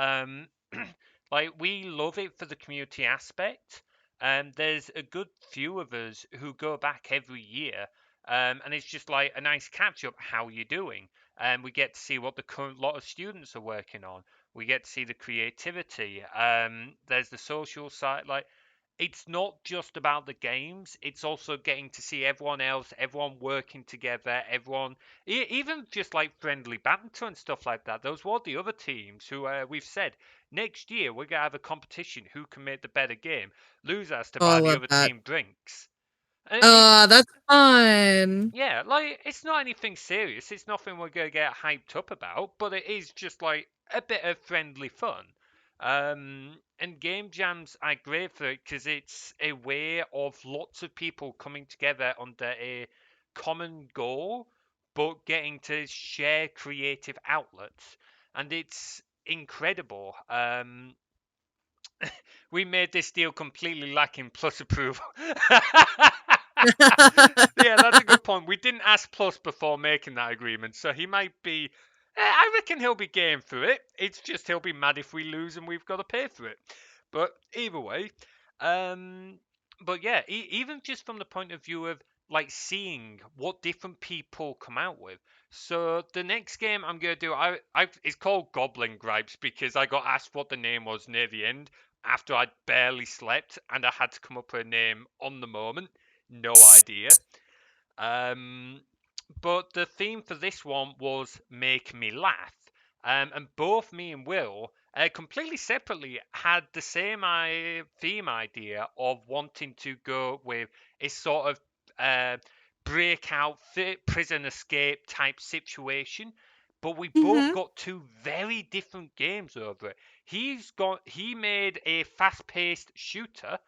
like we love it for the community aspect. There's a good few of us who go back every year. And it's just like a nice catch up. How you doing? And we get to see what the current lot of students are working on. We get to see the creativity. There's the social side. Like it's not just about the games, it's also getting to see everyone else, everyone working together, everyone, even just like friendly banter and stuff like that. Those were the other teams who we've said next year we're going to have a competition who can make the better game. Loser has to Oh, I buy the love other that. team drinks. And it's, That's fun. yeah, like it's not anything serious. It's nothing we're gonna get hyped up about, but it is just like a bit of friendly fun. And game jams are great for it because it's a way of lots of people coming together under a common goal, but getting to share creative outlets, and it's incredible. We made this deal completely lacking plus approval. Yeah, that's a good point. We didn't ask Plus before making that agreement, so he might be I reckon he'll be game for it. It's just he'll be mad if we lose and we've got to pay for it. But either way, um, but yeah, even just from the point of view of like seeing what different people come out with. So the next game I'm gonna do, it's called Goblin Gripes because I got asked what the name was near the end after I'd barely slept and I had to come up with a name on the moment. No idea. Um, but the theme for this one was Make Me Laugh. And both me and Will, completely separately, had the same theme idea of wanting to go with a sort of uh, breakout prison escape type situation. But we both Mm-hmm. got two very different games over it. He made a fast-paced shooter,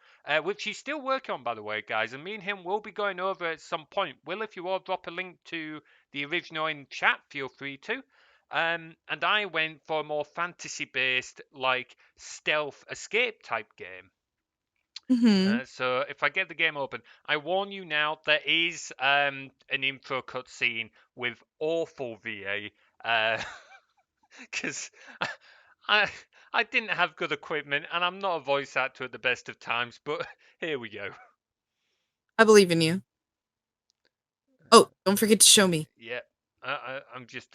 which he's still working on, by the way, guys. And me and him will be going over at some point. Will, if you all drop a link to the original in chat, feel free to. And I went for a more fantasy-based, like stealth escape type game. Mm-hmm. So if I get the game open, I warn you now, there is an intro cutscene with awful VA, because I I didn't have good equipment, and I'm not a voice actor at the best of times. But here we go. I believe in you. Oh, don't forget to show me. Yeah, I'm just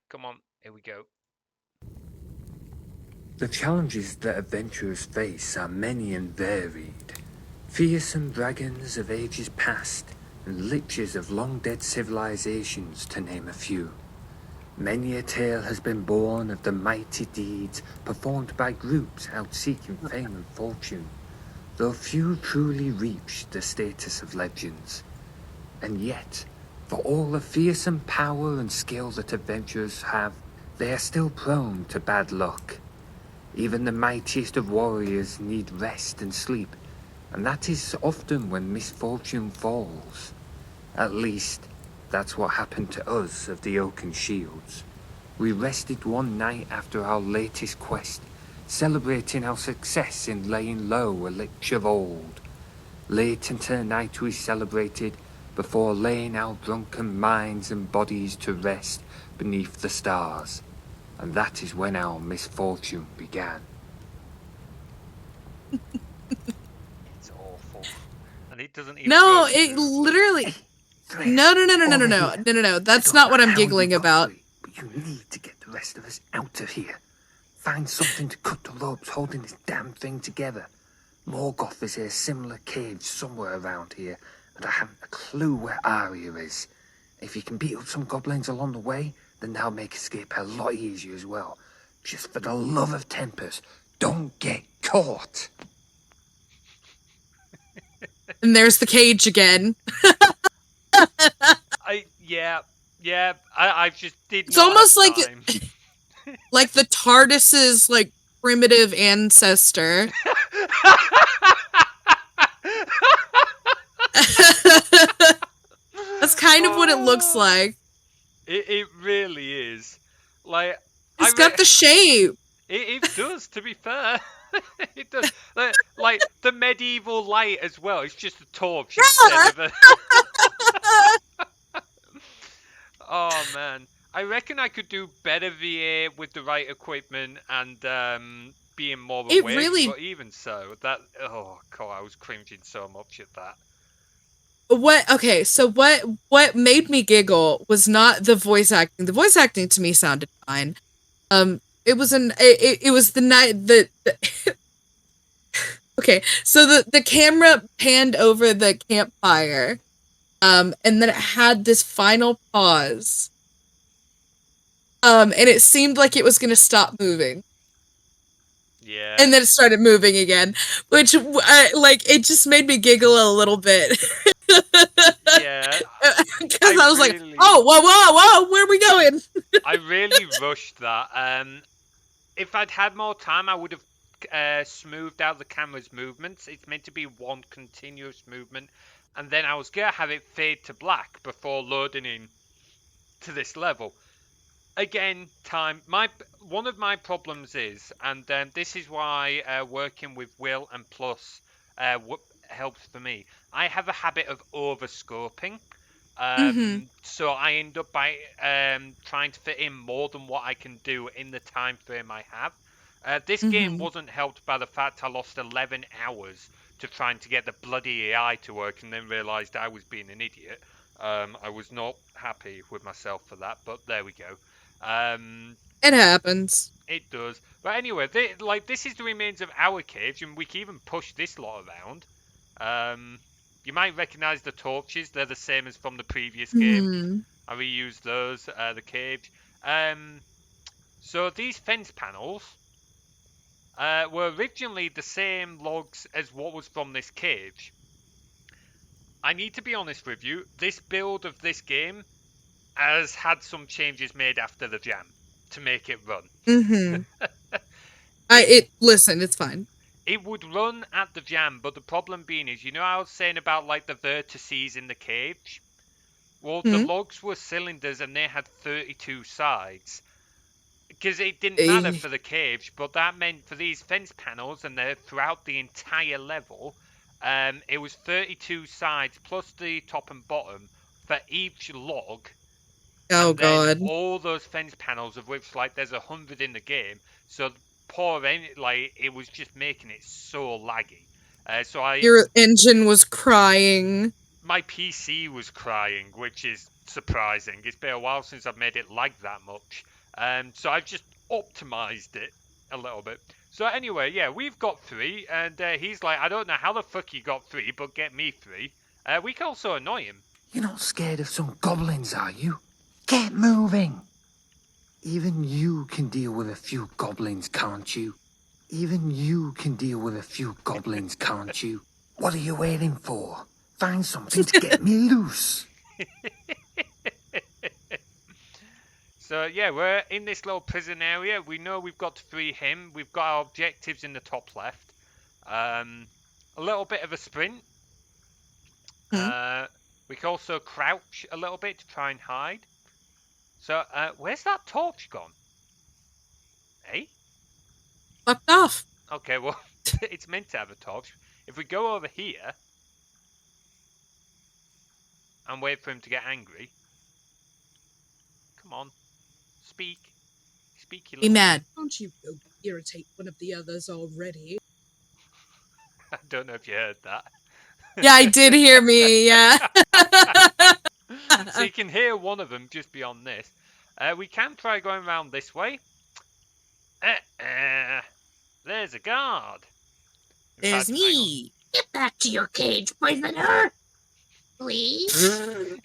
come on, here we go. The challenges that adventurers face are many and varied. Fearsome dragons of ages past, and liches of long-dead civilizations, to name a few. Many a tale has been born of the mighty deeds performed by groups out seeking fame and fortune, though few truly reach the status of legends. And yet, for all the fearsome power and skill that adventurers have, they are still prone to bad luck. Even the mightiest of warriors need rest and sleep, and that is often when misfortune falls. At least, that's what happened to us of the Oaken Shields. We rested one night after our latest quest, celebrating our success in laying low a lich of old. Late into the night we celebrated, before laying our drunken minds and bodies to rest beneath the stars. And that is when our misfortune began. It's awful, and it doesn't even No, go it smoothly. literally. No. That's not what I'm giggling about. But you need to get the rest of us out of here. Find something to cut the ropes holding this damn thing together. Morgoth is in a similar cage somewhere around here, and I haven't a clue where Arya is. If you can beat up some goblins along the way, then that'll make escape a lot easier as well. Just for the love of tempers, don't get caught. And there's the cage again. I just did It's not almost have like time. like the TARDIS's like primitive ancestor. That's kind of what it looks like. It really is. Like It's got the shape. It does, to be fair. It does. Like the medieval light as well. It's just a torch instead of a. Oh man, I reckon I could do better VA with the right equipment and being more It awake. really- But even so, that oh god, I was cringing so much at that. What made me giggle was not the voice acting. The voice acting to me sounded fine. It was the night that okay, so the camera panned over the campfire, and then it had this final pause, and it seemed like it was gonna stop moving. Yeah. And then it started moving again, which like it just made me giggle a little bit. Yeah. Because I was like, oh, whoa, where are we going? I really rushed that. If I'd had more time, I would have smoothed out the camera's movements. It's meant to be one continuous movement, and then I was gonna have it fade to black before loading in to this level. Again, time. One of my problems is, and this is why working with Will and Plus helps for me. I have a habit of over scoping. So I end up by trying to fit in more than what I can do in the time frame I have. This game wasn't helped by the fact I lost 11 hours to trying to get the bloody AI to work and then realised I was being an idiot. I was not happy with myself for that, but there we go. It happens. It does. But anyway, this is the remains of our cage, and we can even push this lot around. You might recognise the torches. They're the same as from the previous game. I reused those, the cage. So these fence panels were originally the same logs as what was from this cage. I need to be honest with you. This build of this game has had some changes made after the jam to make it run. Listen, it's fine. It would run at the jam, but the problem being is, I was saying about like the vertices in the cage? Well, the logs were cylinders and they had 32 sides. Because it didn't matter for the cage, but that meant for these fence panels and they're throughout the entire level, it was 32 sides plus the top and bottom for each log. Oh, and then God. all those fence panels, of which like there's 100 in the game, so it was just making it so laggy. Your engine was crying. My PC was crying, which is surprising. It's been a while since I've made it lag that much. So I've just optimized it a little bit. So anyway, yeah, we've got 3, and he's like, I don't know how the fuck you got 3, but get me 3. We can also annoy him. You're not scared of some goblins, are you? Get moving! Even you can deal with a few goblins, can't you? Even you can deal with a few goblins, can't you? What are you waiting for? Find something to get me loose. So yeah, we're in this little prison area. We know we've got to free him. We've got our objectives in the top left. A little bit of a sprint. We can also crouch a little bit to try and hide. So, where's that torch gone? Eh? Fucked off. Okay, well, it's meant to have a torch. If we go over here and wait for him to get angry. Come on. Speak. Speak, you Be mad. Don't you go irritate one of the others already? I don't know if you heard that. Yeah, I did hear me, yeah. So you can hear one of them just beyond this. We can try going around this way. There's a guard. There's me. Get back to your cage, prisoner! Please?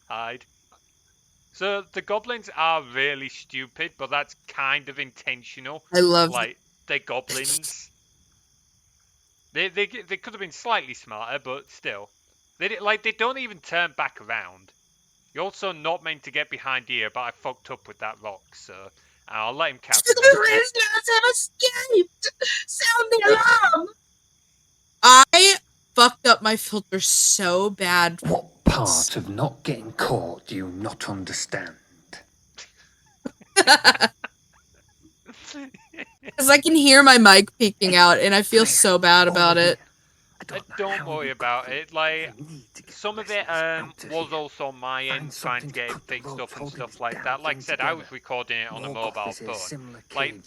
Hide. So the goblins are really stupid, but that's kind of intentional. I love like they're goblins. They could have been slightly smarter, but still, they don't even turn back around. You're also not meant to get behind here, but I fucked up with that rock, so I'll let him capture The me. prisoners have escaped! Sound the alarm! I fucked up my filter so bad. What part of not getting caught do you not understand? Because I can hear my mic peeking out, and I feel so bad about it. Don't worry about it. Like, some of it was also on my end, trying to get it fixed up and stuff like that. Like I said, I was recording it on a mobile phone. Like,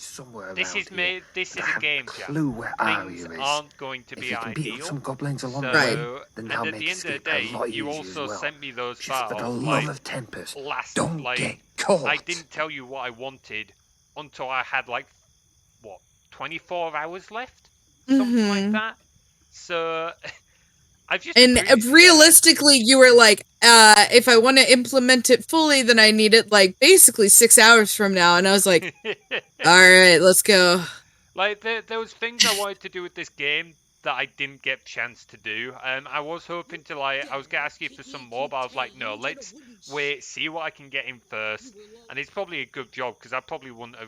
this is a game jam. Things aren't going to be ideal. So, and at the end of the day, you also sent me those files. Like, I didn't tell you what I wanted until I had, like, 24 hours left? Something like that. So, I've just... And realistically, you were like, if I want to implement it fully, then I need it, like, basically 6 hours from now. And I was like, alright, let's go. Like, there was things I wanted to do with this game that I didn't get a chance to do. I was hoping to, like, I was going to ask you for some more, but I was like, no, let's wait, see what I can get in first. And it's probably a good job, because I probably wouldn't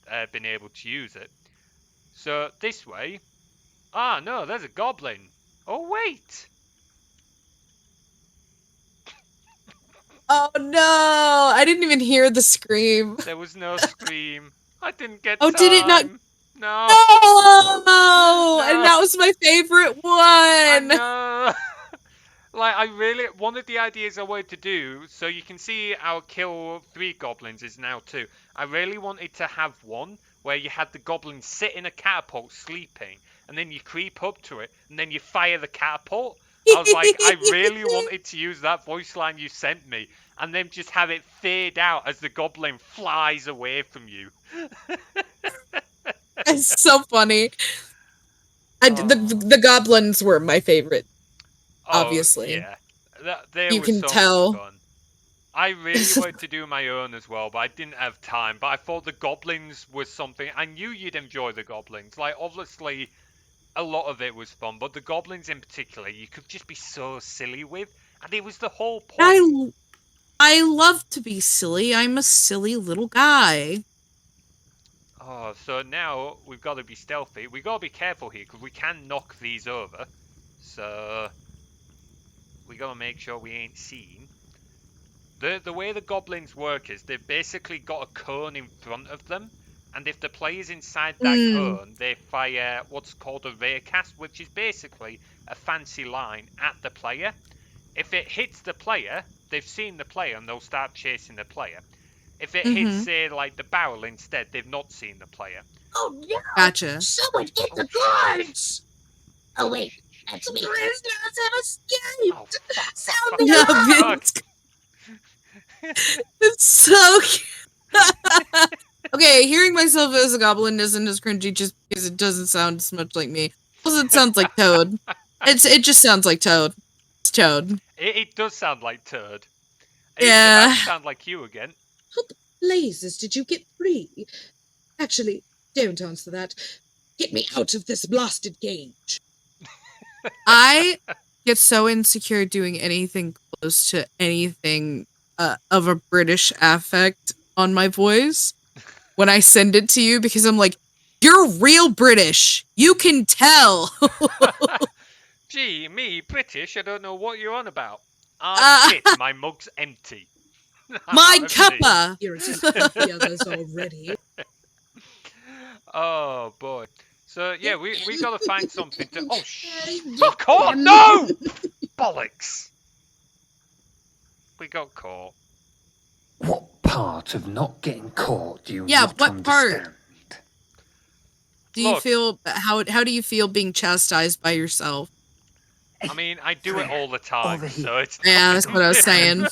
have been able to use it. So, this way... Ah, no, there's a goblin. Oh, wait. Oh, no. I didn't even hear the scream. There was no scream. I didn't get Oh, time. did it not? No. No. And that was my favorite one. I know. Like, one of the ideas I wanted to do, so you can see our kill 3 goblins is now 2. I really wanted to have one where you had the goblin sit in a catapult sleeping, and then you creep up to it, and then you fire the catapult. I was like, I really wanted to use that voice line you sent me, and then just have it fade out as the goblin flies away from you. It's so funny. The goblins were my favorite. Obviously, yeah, they you were can so tell. much fun. I really wanted to do my own as well, but I didn't have time. But I thought the goblins was something. I knew you'd enjoy the goblins. Like, obviously, a lot of it was fun, but the goblins in particular, you could just be so silly with, and it was the whole point. I love to be silly. I'm a silly little guy. Oh, so now we've got to be stealthy. We've got to be careful here, because we can knock these over. So, we got to make sure we ain't seen. The way the goblins work is they've basically got a cone in front of them, and if the player's inside that cone, they fire what's called a ray cast, which is basically a fancy line at the player. If it hits the player, they've seen the player and they'll start chasing the player. If it hits, say, like the barrel instead, they've not seen the player. Oh no! Gotcha. Someone get the guards! Oh wait, that's me. Prisoners have escaped! Oh, fuck. It's so cute. Okay, hearing myself as a goblin isn't as cringy just because it doesn't sound as much like me. Also, it sounds like Toad. It just sounds like Toad. It's Toad. It does sound like Toad. It's Yeah. about to sound like you again. How the blazes did you get free? Actually, don't answer that. Get me out of this blasted cage. I get so insecure doing anything close to anything of a British affect on my voice when I send it to you because I'm like, you're real British. You can tell. Gee, me, British, I don't know what you're on about. Shit, my mug's empty. My cuppa! Irritated the others already. Oh, boy. So, yeah, we got to find something to... Oh, fuck off! No! Bollocks! We got caught. What part of not getting caught do you Yeah, not what understand? part? Do you feel how do you feel being chastised by yourself? I mean, I do it all the time, so it's not... Yeah, that's what I was saying. You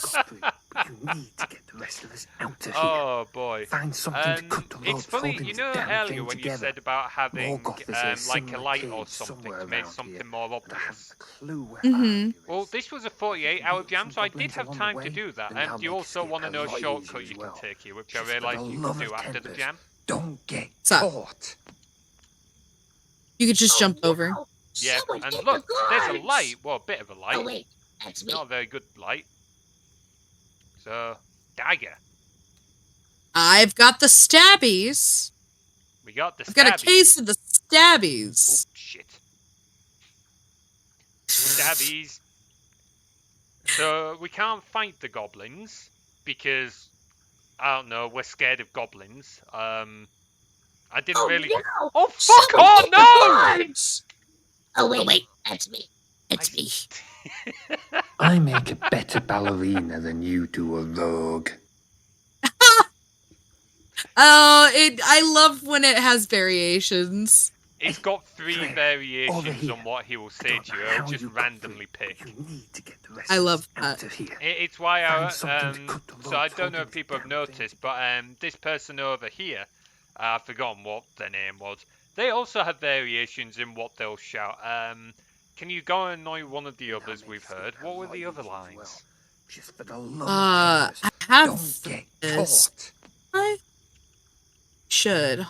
need to get the rest of us out of here. Oh boy. Find something to cut the rope, It's funny, fold you into know damn earlier thing when you together. said about having Morgoth is a like a similar light or cage something somewhere to make around something here, more but I haven't obvious. a clue where Mhm. Well, this was a 48-hour jam, so I did goblins have along the time to way, do that. then And that'll you make also escape want to a know a lot shortcut easier you as can well. take here, which I Just for realised the you love could do of after the Tempest, jam. Don't get So- caught. You could just jump over. Yeah, Someone and get look, the there's a guards! light. Well, a bit of a light. Oh wait, that's me. Not a very good light. So, dagger. I've got the stabbies. We got the I've got a stabbies. case of the stabbies. Oh, shit. Stabbies. So, we can't fight the goblins because, I don't know, we're scared of goblins. I didn't Oh really... no! Oh, fuck Someone off! get the No! guards! Oh wait, that's me. It's me. I make a better ballerina than you do a rogue. Oh, I love when it has variations. It's got 3 Fred, over variations here. on what he will I say don't to know you. how He'll just you got randomly through, pick. but you need to get the rest I of love us out that. of here. It's why Find something to I, cut the so I rope, don't know fold if people have into damn thing. noticed, but this person over here, I've forgotten what their name was. They also have variations in what they'll shout. Can you go and annoy one of the others we've heard? What were the other lines? Just for the love I of Tempest, have don't get this. caught. I should,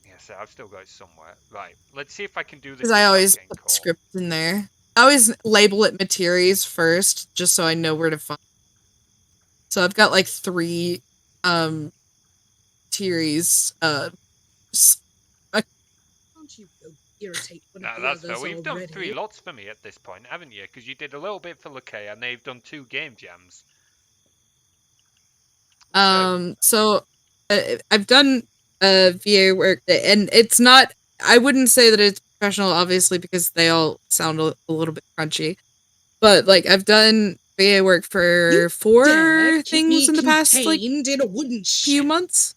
Yeah, so I've still got it somewhere. Right, let's see if I can do this. because I without always getting put the caught. script in there. I always label it Materies first, just so I know where to find. So I've got like 3 Materies. Don't you go irritate one No, of the that's fair. others Well, you've done already. 3 lots for me at this point, haven't you? Because you did a little bit for Lakea, and they've done 2 game jams. So I've done VA work, and it's not. I wouldn't say that it's professional, obviously, because they all sound a little bit crunchy. but like I've done VA work for You 4 dare keep me things in the past like contained in a wooden few shed. months.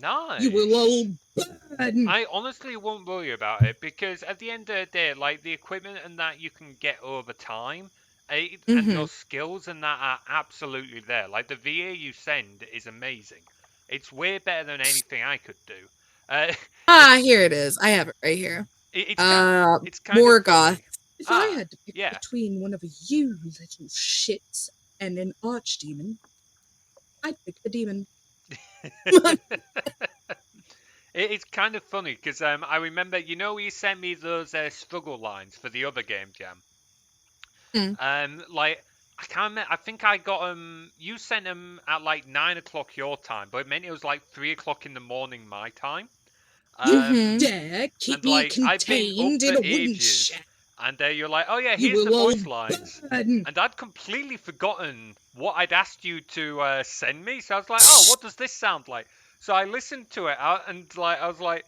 Nice. You will all burn. I honestly won't worry about it because at the end of the day, like the equipment and that you can get over time, and your skills and that are absolutely there. Like the VA you send is amazing. It's way better than anything I could do. Here it is. I have it right here. It's kind of Morgoth. funny. If I had to pick yeah. between one of you little shits and an archdemon, I'd pick the demon. It's kind of funny because I remember, you sent me those struggle lines for the other game jam. Like I can't remember. I think I got them. You sent them at like 9 o'clock your time, but it meant it was like 3 o'clock in the morning my time. You dare keep And me like I've been up contained in for a wooden ages, shed. and you're like, oh yeah, You here's the will all voice lines, burn. and I'd completely forgotten what I'd asked you to send me. So I was like, oh, what does this sound like? So I listened to it, and like I was like,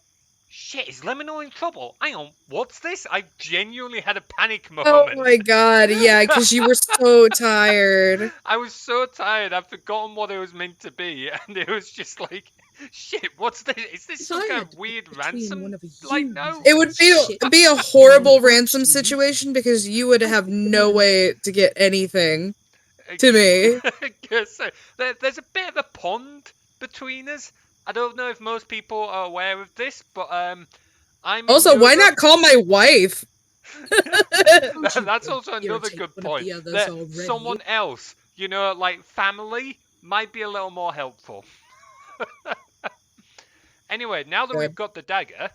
shit, is Liminal in trouble? Hang on, what's this? I genuinely had a panic moment. Oh my god, yeah, because you were so tired. I was so tired, I'd forgotten what it was meant to be, and it was just like, shit, what's this? Is this some kind of weird ransom? Like, no. It would be a horrible ransom situation because you would have no way to get anything to me. There's a bit of a pond between us. I don't know if most people are aware of this, but I'm also, why not call my wife? That's also another good point. That someone else, like family, might be a little more helpful. Anyway, now that we've got the dagger,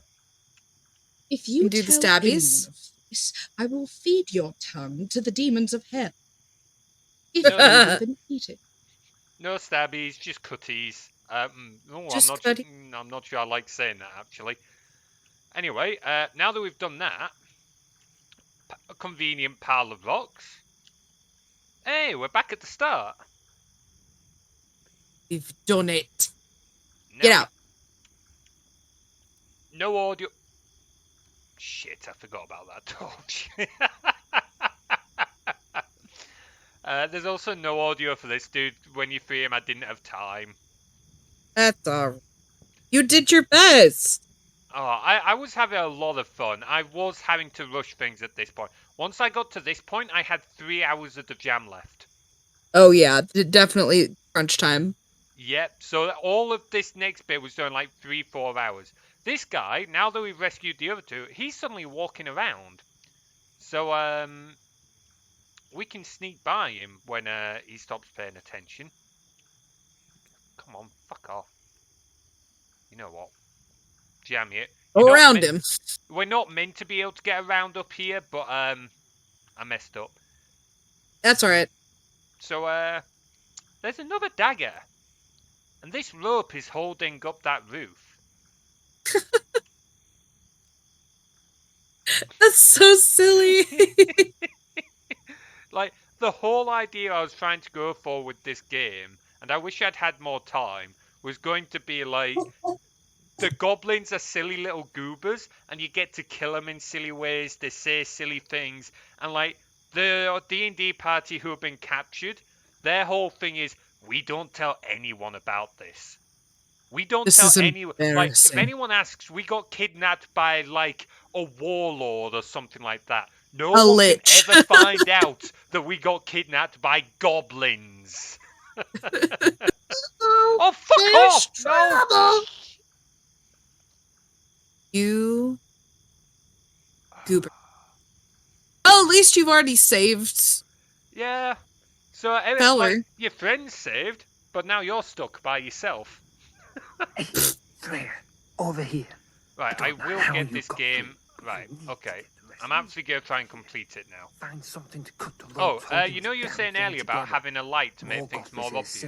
if you do the tell anyone stabbies, of this, I will feed your tongue to the demons of hell. If you even eat it. No stabbies, just cutties. I'm not sure I like saying that actually. Anyway, now that we've done that, a convenient pile of rocks. Hey, we're back at the start. We've done it. Get out. No audio. Shit, I forgot about that torch. There's also no audio for this, dude. When you free him, I didn't have time. That's alright. You did your best. Oh, I was having a lot of fun. I was having to rush things at this point. Once I got to this point, I had 3 hours of the jam left. Oh yeah, definitely crunch time. Yep, so all of this next bit was doing like 3-4 hours. This guy, now that we've rescued the other two, he's suddenly walking around. So, we can sneak by him when he stops paying attention. Come on, fuck off. You know what? Jam it. Around him. We're not meant to be able to get around up here, but I messed up. That's alright. So, there's another dagger. And this rope is holding up that roof. That's so silly. Like, the whole idea I was trying to go for with this game, and I wish I'd had more time, was going to be like, the goblins are silly little goobers, and you get to kill them in silly ways, they say silly things, and like, the D&D party who have been captured, their whole thing is, we don't tell anyone about this. We don't tell anyone. Like, if anyone asks, we got kidnapped by, like, a warlord or something like that. No one lich. can ever find out that we got kidnapped by goblins. Oh, fuck off! No! You goober. Oh, at least you've already saved. Yeah. So, like, your friend's saved, but now you're stuck by yourself. Hey, Freya, over here. Right, I will get this game. Right, okay. I'm actually going to try and complete it now. Find something to cut the rope. Oh, you know you were saying earlier about having a light to make things more obvious.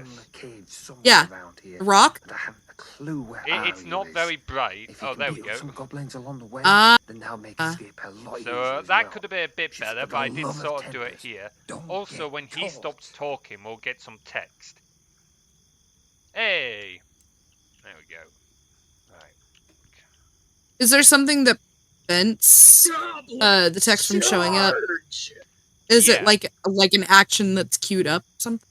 Yeah, the rock. But I haven't a clue where it's not very bright. Oh, there we go. Some goblins along the way, then that'll make escape a lot easier. So that could have been a bit better, but I did sort of do it here. Also, when he stops talking, we'll get some text. Hey! There we go. Right. Is there something that prevents the text from showing up? Is it Yeah. like an action that's queued up or something?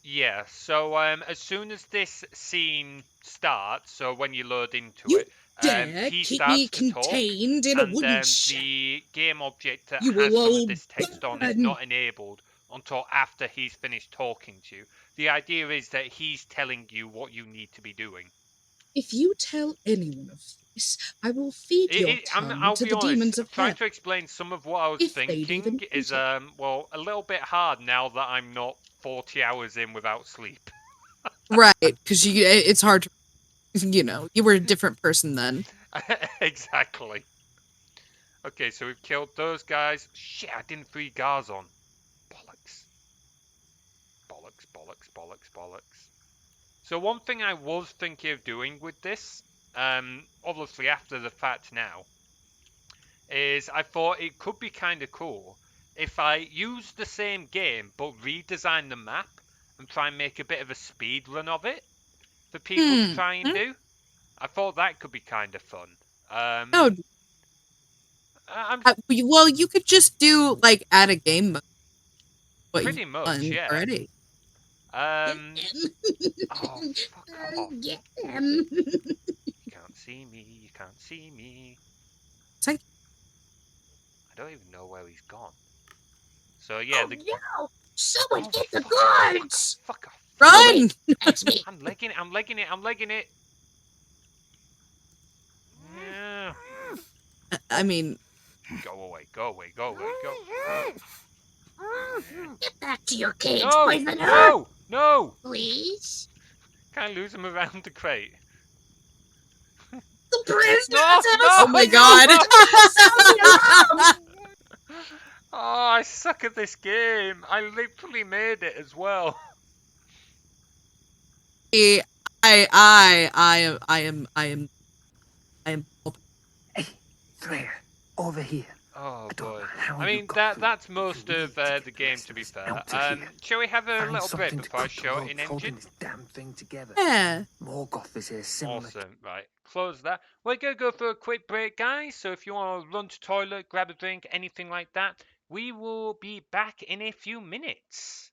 Yeah, so as soon as this scene starts, so when you load into You it, dare he keep me starts to talk, contained in a and wooden shack? the game object that You has will some of all this text on is burn. not enabled until after he's finished talking to you. The idea is that he's telling you what you need to be doing. If you tell anyone of this, I will feed your tongue I'll to be the honest, demons of trying hell, to explain some of what I was if they'd thinking even is, eat it. well, a little bit hard now that I'm not 40 hours in without sleep. Right, because it's hard to, you were a different person then. Exactly. Okay, so we've killed those guys. Shit, I didn't free Gars on. Bollocks. Bollocks, bollocks, bollocks, bollocks. So one thing I was thinking of doing with this, obviously after the fact now, is I thought it could be kind of cool if I use the same game but redesign the map and try and make a bit of a speed run of it for people to try and do. I thought that could be kind of fun. Oh, I'm well, you could just do like add a game mode. What you've pretty much, done yeah. already. Oh, fuck off. Get them. You can't see me, you can't see me. Thank I don't even know where he's gone. So, yeah, Oh no! Someone Oh, hit the fuck off, guards! fuck off. Oh Run! wait, that's me. I'm legging it, I'm legging it, I'm legging it. Yeah. I mean, Go away, go away, go away, go. Get back to your cage, No, poisoner! no, no. Please? Can I lose him around the crate? The prisoners No, have no, oh my escaped! god. Oh, I suck at this game. I literally made it as well. I am. Hey, Freya, over here. Oh I don't boy. know how I you mean got through, that's but most you need of to get the the game, rest to of be us fair. out of here. Shall we have a Find little break something to before I cut the show it rope in holding engine? this damn thing together. Yeah. Morgoth is here similar. Awesome. Right, close that. We're gonna go for a quick break, guys. So if you want to run to toilet, grab a drink, anything like that, we will be back in a few minutes.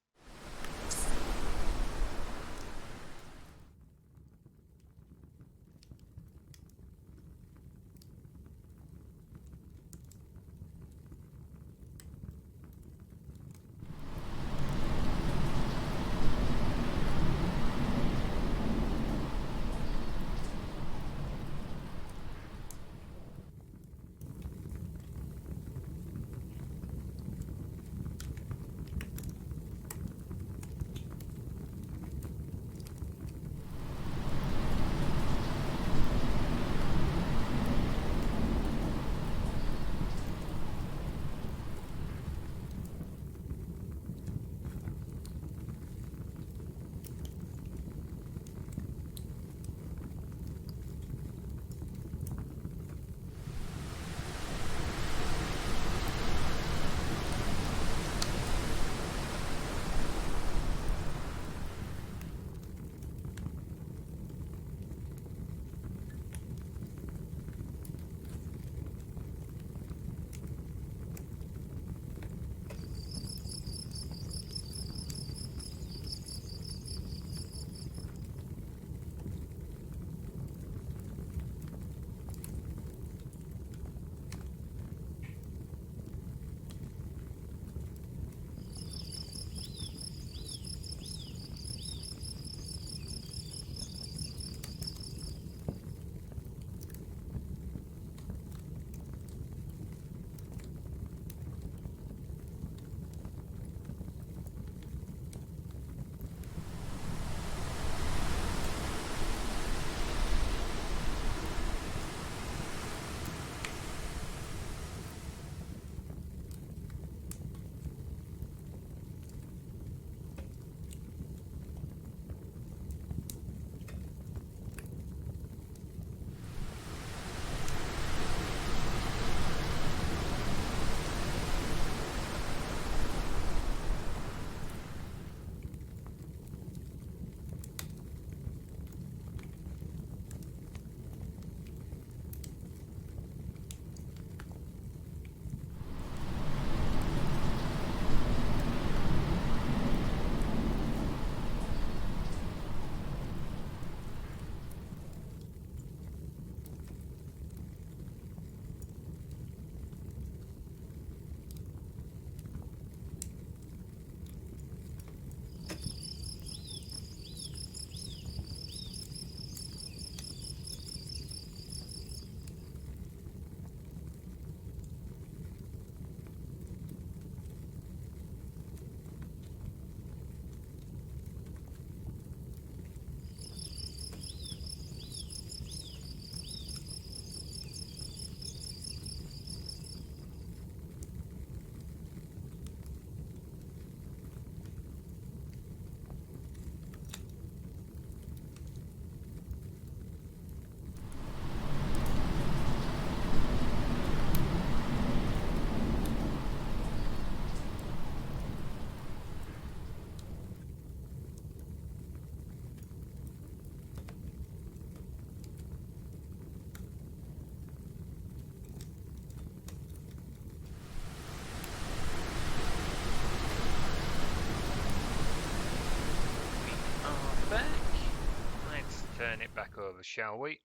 turn it back over, shall we?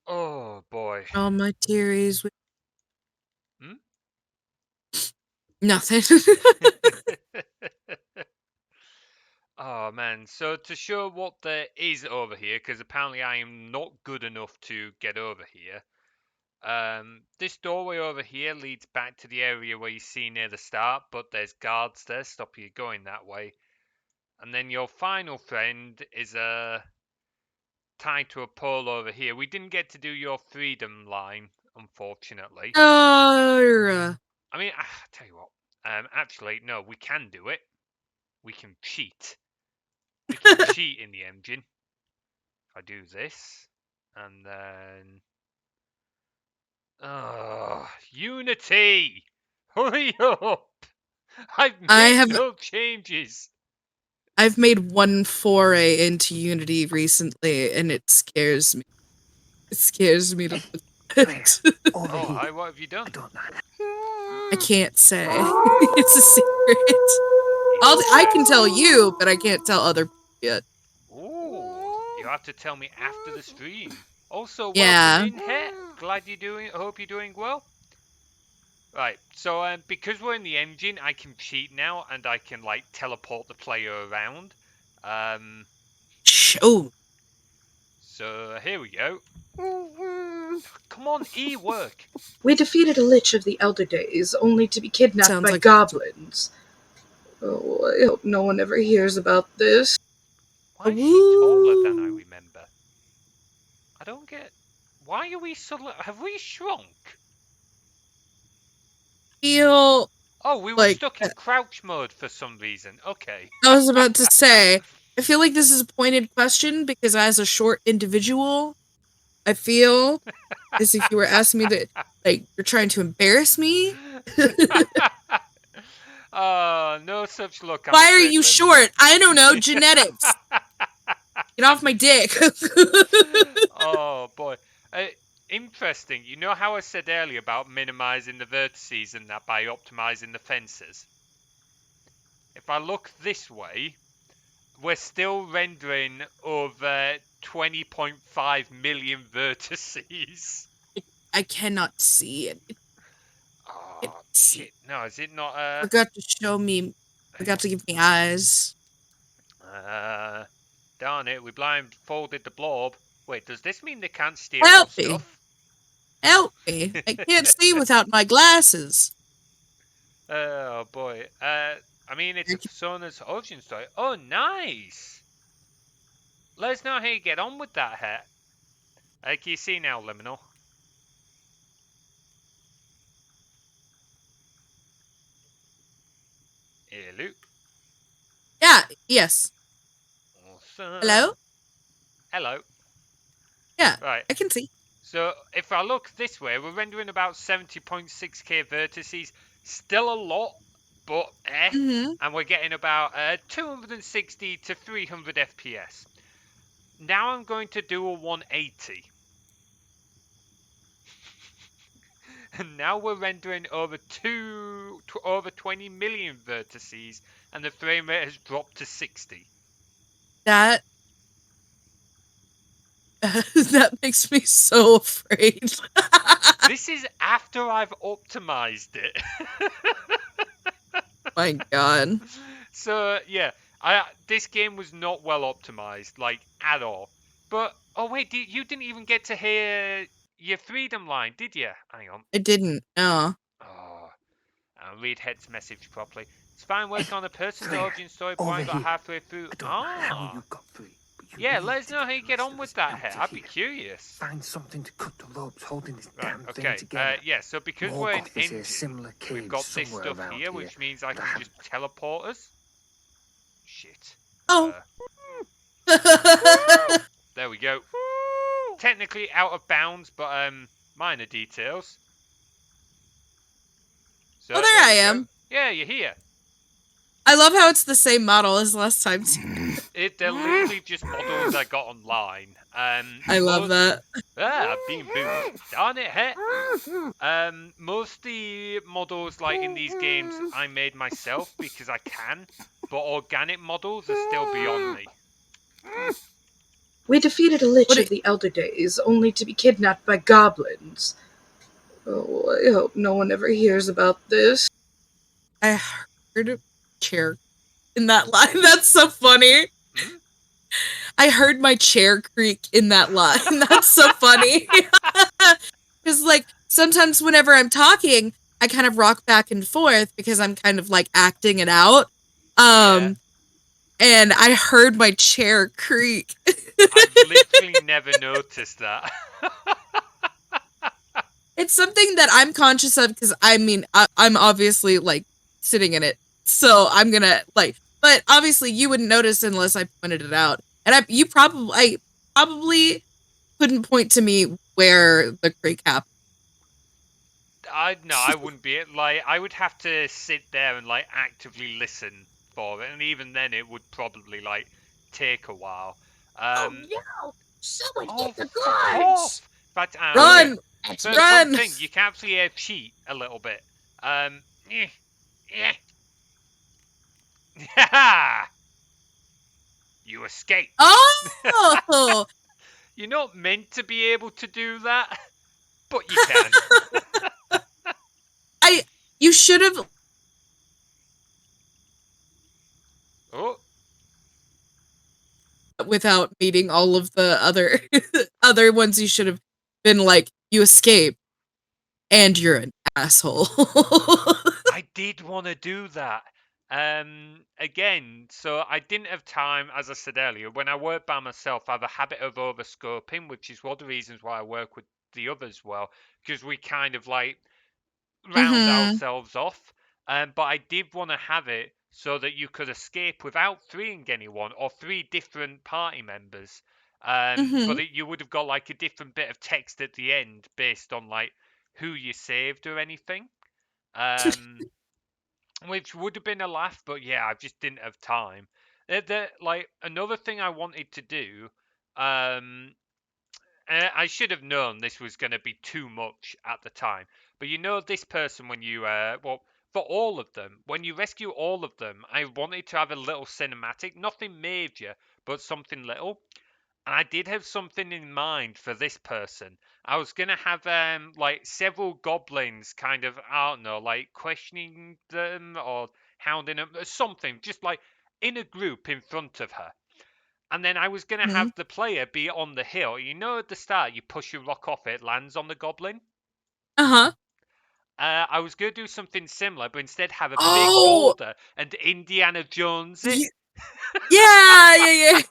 Oh boy. All my theories. Hmm? Nothing. Oh man, so to show what there is over here, because apparently I am not good enough to get over here, this doorway over here leads back to the area where you see near the start, but there's guards there, stop you going that way. And then your final friend is tied to a pole over here. We didn't get to do your freedom line, unfortunately. Oh. I mean, tell you what, actually, no, we can do it. We can cheat. We can cheat in the engine. If I do this, and then... Unity! Hurry up! I've made no changes! I've made one foray into Unity recently, and it scares me. It scares me to look at it. Oh, hi, what have you done? I can't say. It's a secret. I can tell you, but I can't tell other people yet. Ooh, you have to tell me after the stream. Also, Yeah. welcome in, Het. Glad you're doing. I hope you're doing well. Right, so because we're in the engine, I can cheat now, and I can like teleport the player around. Oh. So here we go. Come on, work. We defeated a lich of the Elder Days, only to be kidnapped Sounds by like- goblins. Oh, I hope no one ever hears about this. Why is she taller than I remember? I don't get. Why are we so? Have we shrunk? Feel. Oh, we were like, stuck in crouch mode for some reason. Okay. I was about to say. I feel like this is a pointed question because as a short individual, I feel as if you were asking me to, like, you're trying to embarrass me. Oh, no such luck. Why are you short? I don't know. Genetics. Get off my dick. Oh boy. Interesting. You know how I said earlier about minimizing the vertices and that by optimizing the fences? If I look this way, we're still rendering over 20.5 million vertices. I cannot see it. Oh, shit. No, is it not? Forgot to show me. Forgot to give me eyes. Darn it, we blindfolded the blob. Wait, does this mean they can't steal Help our me. stuff? Help me. I can't see without my glasses. Oh boy. I mean, it's a Persona's origin story. Oh, nice. Let us know how you get on with that, Het. Can you see now, Liminal? Hello? Yeah, yes. Awesome. Hello? Hello. Yeah, Right. I can see. So, if I look this way, we're rendering about 70.6k vertices. Still a lot, but and we're getting about 260 to 300 FPS. Now I'm going to do a 180. And now we're rendering over over 20 million vertices, and the frame rate has dropped to 60. That that makes me so afraid. This is after I've optimized it. My God. So yeah, this game was not well optimized, like at all. But oh wait, you didn't even get to hear your freedom line, did you? Hang on. I didn't. No. Oh, I'll read Head's message properly. It's fine working on a person's origin story, but I got halfway through. How you got free. Yeah, let us know how you get on with that, Het. I'd be curious. Find something to cut the ropes holding this Right, damn okay. thing together. Yeah, so because More we're in coffees in a engine, similar we've cage got this somewhere stuff around here, which means I can just teleport us. Shit. Oh. There we go. Technically out of bounds, but minor details. So Oh, there I am. Yeah, you're here. I love how it's the same model as last time. They're literally just models I got online. I love that. I've been booed. Darn it, Het. Most of the models, like in these games, I made myself because I can, but organic models are still beyond me. We defeated a lich What of the Elder Days, only to be kidnapped by goblins. Oh, I hope no one ever hears about this. I heard a chair in that line. That's so funny. Hmm? I heard my chair creak in that line. That's so funny. Because, like, sometimes whenever I'm talking, I kind of rock back and forth because I'm kind of like acting it out. Yeah. And I heard my chair creak. I've literally never noticed that. It's something that I'm conscious of because I'm obviously like sitting in it, so I'm gonna like. But obviously, you wouldn't notice unless I pointed it out, and I probably couldn't point to me where the creek happened. I wouldn't be it. Like, I would have to sit there and like actively listen for it, and even then, it would probably like take a while. Oh no! Someone Oh, get the fuck guards! off! In fact, Run, That's for me. fun run! thing, you can actually cheat a little bit. Eh, eh. You escaped. Oh, You're not meant to be able to do that, but you can. you should have. Oh, Without meeting all of the other other ones, you should have been like, you escape, and you're an asshole. I did want to do that. Again, so I didn't have time, as I said earlier. When I work by myself, I have a habit of overscoping, which is one of the reasons why I work with the others well, because we kind of like round Mm-hmm. ourselves off. But I did want to have it so that you could escape without freeing anyone or three different party members. Mm-hmm. But you would have got like a different bit of text at the end based on like who you saved or anything. Um, which would have been a laugh, but yeah, I just didn't have time. Like another thing I wanted to do, um, I should have known this was going to be too much at the time. But you know, this person, when you, well, for all of them, when you rescue all of them, I wanted to have a little cinematic, nothing major, but something little. And I did have something in mind for this person. I was gonna have like several goblins kind of, I don't know, like questioning them or hounding them or something, just like in a group in front of her. And then I was gonna Mm-hmm. have the player be on the hill. You know, at the start, you push your rock off, it lands on the goblin. Uh-huh. I was gonna do something similar, but instead have a big Oh, boulder and Indiana Jones it. yeah.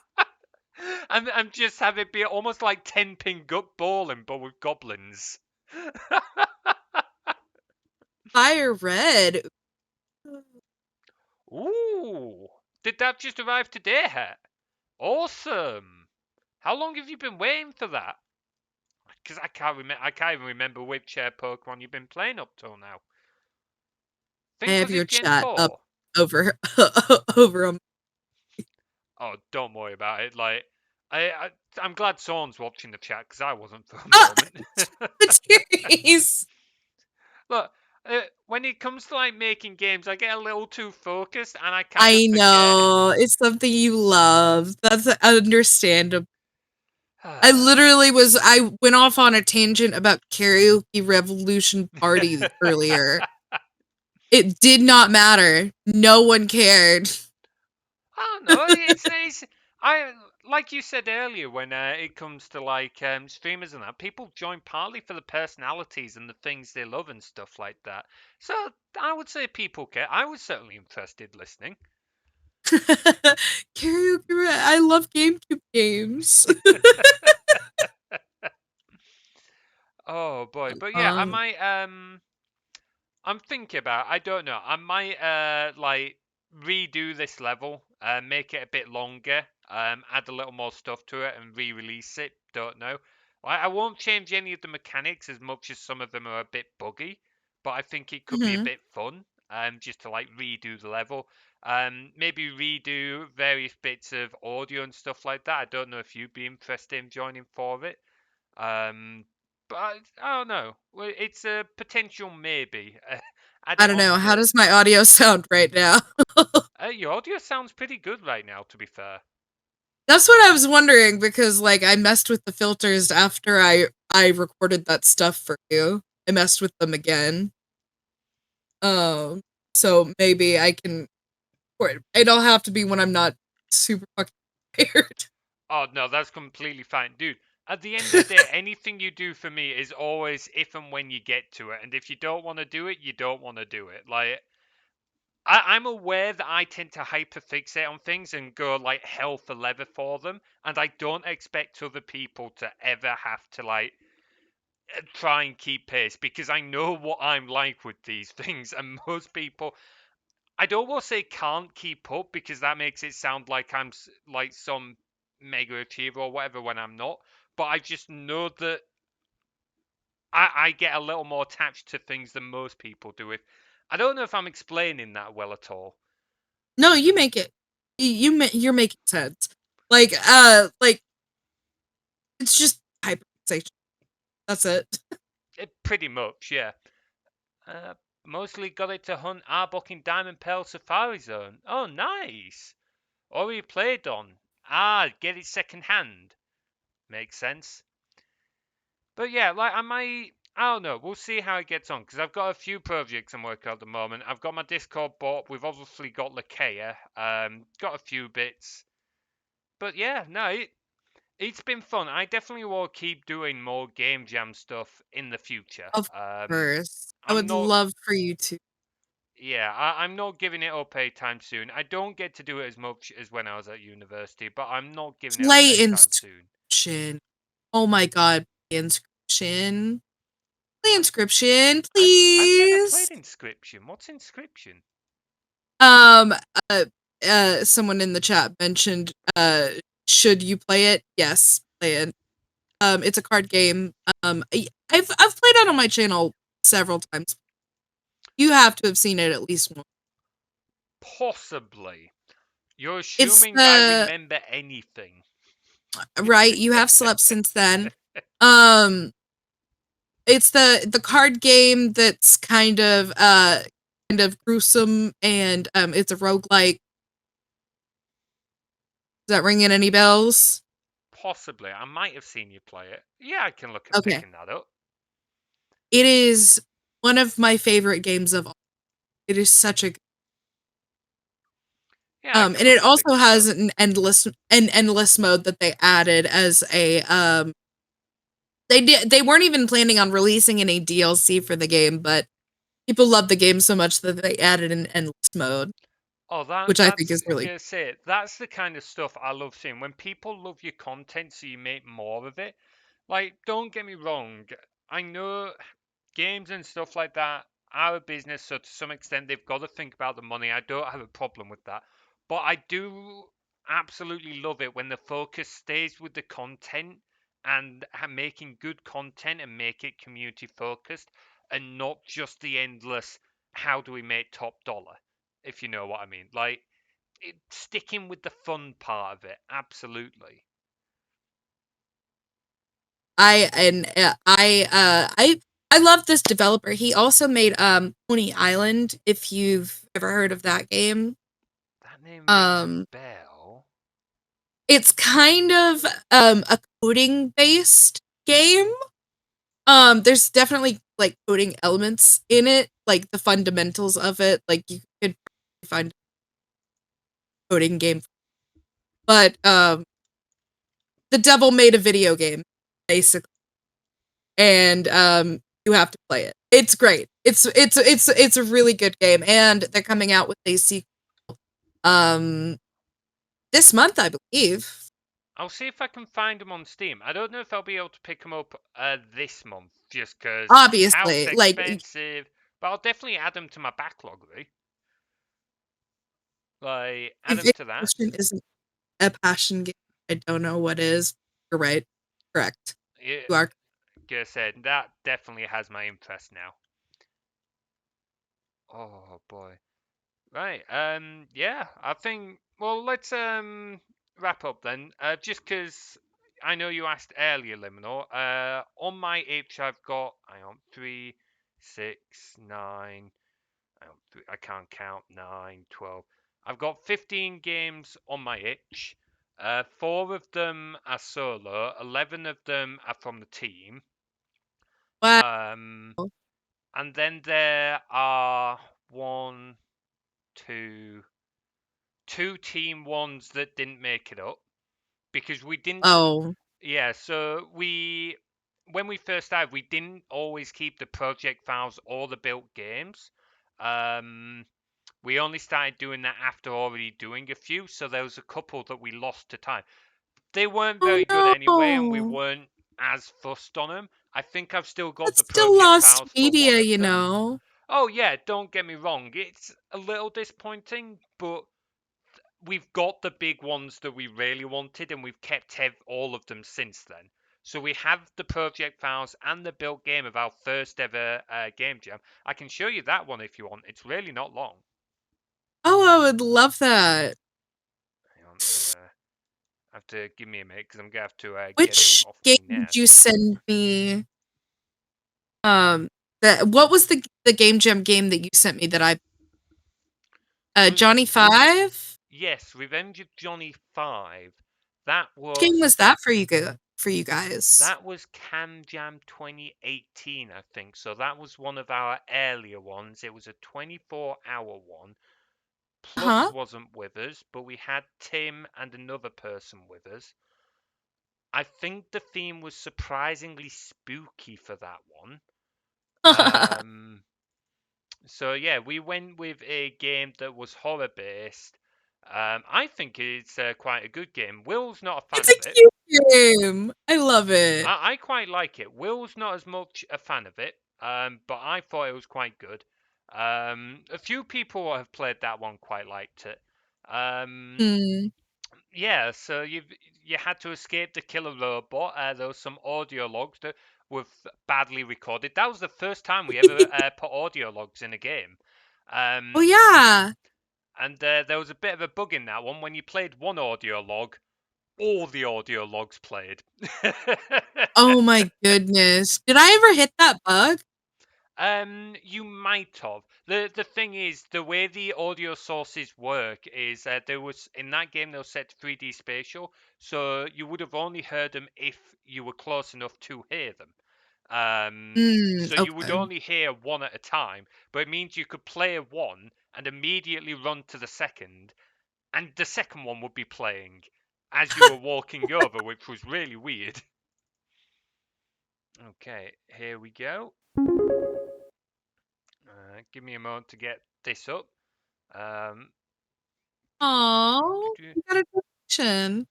And just have it be almost like 10-pin gut bowling, but with goblins. Fire red. Ooh, did that just arrive today, Het? Awesome. How long have you been waiting for that? Because I can't remember. I can't even remember which Pokemon you've been playing up till now. I Think have was your it Gen chat up 4? over over them. Oh, don't worry about it. Like, I'm glad someone's watching the chat because I wasn't for a Ah, moment. Materies. Look, when it comes to like making games, I get a little too focused and I kind of I forget. know it's something you love. That's understandable. I went off on a tangent about Karaoke Revolution Party earlier. It did not matter. No one cared. I don't know. It's I like you said earlier when it comes to like streamers and that, people join partly for the personalities and the things they love and stuff like that. So I would say people care. I was certainly interested listening. Karaoke. I love GameCube games. Oh boy, but yeah, I Um, might I'm thinking about. I don't know. I might like redo this level, make it a bit longer, add a little more stuff to it, and re-release it. Don't know. I won't change any of the mechanics as much as some of them are a bit buggy, but I think it could be a mhm. bit fun. Just to like redo the level. Maybe redo various bits of audio and stuff like that. I don't know if you'd be interested in joining for it. Um, but I don't know. Well, it's a potential maybe. Add I it don't know. How onto. does my audio sound right now? Your audio sounds pretty good right now, to be fair. That's what I was wondering because like I messed with the filters after I recorded that stuff for you. I messed with them again. Um, so maybe I can. It'll have to be when I'm not super fucking tired. Oh no, that's completely fine, dude. At the end of the day, anything you do for me is always if and when you get to it, and if you don't want to do it, you don't want to do it. Like I'm aware that I tend to hyperfixate on things and go like hell for leather for them, and I don't expect other people to ever have to like try and keep pace because I know what I'm like with these things, and most people I don't want to say can't keep up because that makes it sound like I'm like some mega achiever or whatever when I'm not. But I just know that I get a little more attached to things than most people do. If I don't know if I'm explaining that well at all. No, you make it. You're making sense. Like it's just hyperfixation. That's it. Pretty much, yeah. Uh, Mostly got it to hunt Arbok in Diamond Pearl Safari Zone. Oh, nice. Already played on. Ah, get it second hand. Makes sense. But yeah, like I don't know. We'll see how it gets on because I've got a few projects I'm working on at the moment. I've got my Discord bot. We've obviously got Lakea. Got a few bits. But yeah, no, it's been fun. I definitely will keep doing more game jam stuff in the future. Of course. I I'm would not. love for you to. Yeah, I'm not giving it up anytime soon. I don't get to do it as much as when I was at university, but I'm not giving it up Play anytime soon. inscription. Oh my god, play inscription. Play I, inscription, I've never please. played Inscription. What's Inscription? Um uh Someone in the chat mentioned should you play it? Yes, play it. It's a card game. I've played it on my channel several times. You have to have seen it at least once. Possibly. You're It's assuming I the remember anything. right, you have slept since then. Um it's the card game that's kind of gruesome and it's a roguelike. Does that ring in any bells? Possibly. I might have seen you play it. Yeah, I can look at Okay. picking that up. It is one of my favorite games of all. It is such a Yeah, I and can it look at also picking that has up. an endless mode that they added as a they weren't even planning on releasing any DLC for the game, but people love the game so much that they added an endless mode, Oh, which I think that's is really gonna say it. That's the kind of stuff I love seeing. When people love your content, so you make more of it. Like, don't get me wrong. I know games and stuff like that are a business, so to some extent they've got to think about the money. I don't have a problem with that. But I do absolutely love it when the focus stays with the content and making good content and make it community focused and not just the endless how do we make top dollar, if you know what I mean. Like, sticking with the fun part of it, absolutely. I and I love this developer. He also made Pony Island, if you've ever heard of that game. That name rings a Um bell. it's kind of a coding based game. There's definitely like coding elements in it, like the fundamentals of it. Like you could find a coding game, but the devil made a video game, basically, and you have to play it. It's great. It's a really good game, and they're coming out with a sequel um this month, I believe. I'll see if I can find them on Steam. I don't know if I'll be able to pick them up this month, just because house Obviously, like expensive. But I'll definitely add them to my backlog, right? Like, add if them to that. Inquisition isn't a passion game, I don't know what is. You're right. Correct. Yeah, You are. like I said, that definitely has my interest now. Oh boy. Right. Yeah. I think. Well, let's wrap up then. Just because I know you asked earlier, Liminal. On my itch, I've got. Hang on. 3, 6, 9. I can't count. 9, 12. I've got 15 games on my itch. 4 of them are solo, 11 of them are from the team. Wow. And then there are 1, 2 team ones that didn't make it up because we didn't. Oh. Yeah, so when we first started, we didn't always keep the project files or the built games. We only started doing that after already doing a few, so there was a couple that we lost to time. They weren't very good anyway, and we no. weren't as fussed on them. I think I've still got That's the still project lost files for one media, of you them. know. Oh yeah, don't get me wrong, it's a little disappointing, but we've got the big ones that we really wanted, and we've kept all of them since then. So we have the project files and the built game of our first ever game jam. I can show you that one if you want. It's really not long. Oh, I would love that. Hang on, have to give me a minute because I'm gonna have to get it Which off game me net. did you send me? What was the game jam game that you sent me that Johnny 5? Yes, Revenge of Johnny 5. That What game was was that for you guys? That was Cam Jam 2018, I think. So that was one of our earlier ones. It was a 24-hour one. Plus Huh? wasn't with us, but we had Tim and another person with us. I think the theme was surprisingly spooky for that one. So yeah, we went with a game that was horror based. I think it's quite a good game. Will's not a fan It's a of it. cute game. I love it. I quite like it. Will's not as much a fan of it, but I thought it was quite good. A few people have played that one, quite liked it. Mm. Yeah, so you had to escape the killer robot. There was some audio logs that were badly recorded. That was the first time we ever put audio logs in a game. Oh yeah. And there was a bit of a bug in that one. When you played one audio log, all the audio logs played. Oh my goodness. Did I ever hit that bug? You might have. The thing is, the way the audio sources work is there was in that game they were set to 3D spatial, so you would have only heard them if you were close enough to hear them. So you would Okay. only hear one at a time, but it means you could play one and immediately run to the second, and the second one would be playing as you were walking over, which was really weird. Okay, here we go. Give me a moment to get this up. Oh, you got a donation.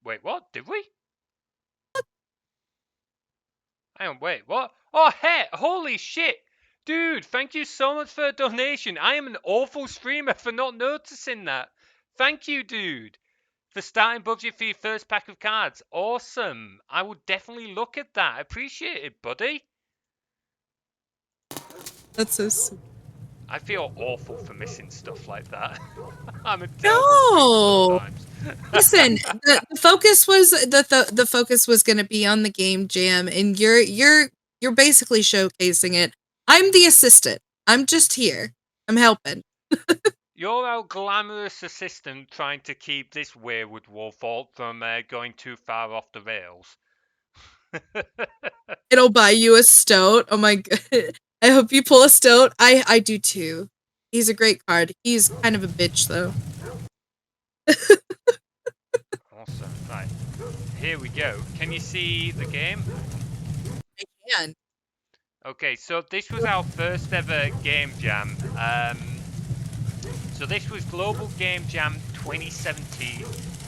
Wait, what? Did we? Hang on, wait, what? Oh, hey, holy shit! Dude, thank you so much for a donation. I am an awful streamer for not noticing that. Thank you, dude. For starting budget for your first pack of cards. Awesome. I would definitely look at that. I appreciate it, buddy. That's so sweet. I feel awful for missing stuff like that. I'm a terrible streamer sometimes. Listen, the focus was the focus was going to be on the game jam, and you're basically showcasing it. I'm the assistant. I'm just here. I'm helping. You're our glamorous assistant trying to keep this wayward wolf from going too far off the rails. It'll buy you a stoat. Oh my god. I hope you pull a stoat. I do too. He's a great card. He's kind of a bitch though. Awesome. Right. Here we go. Can you see the game? I can. Okay, so this was our first ever game jam. So this was Global Game Jam 2017.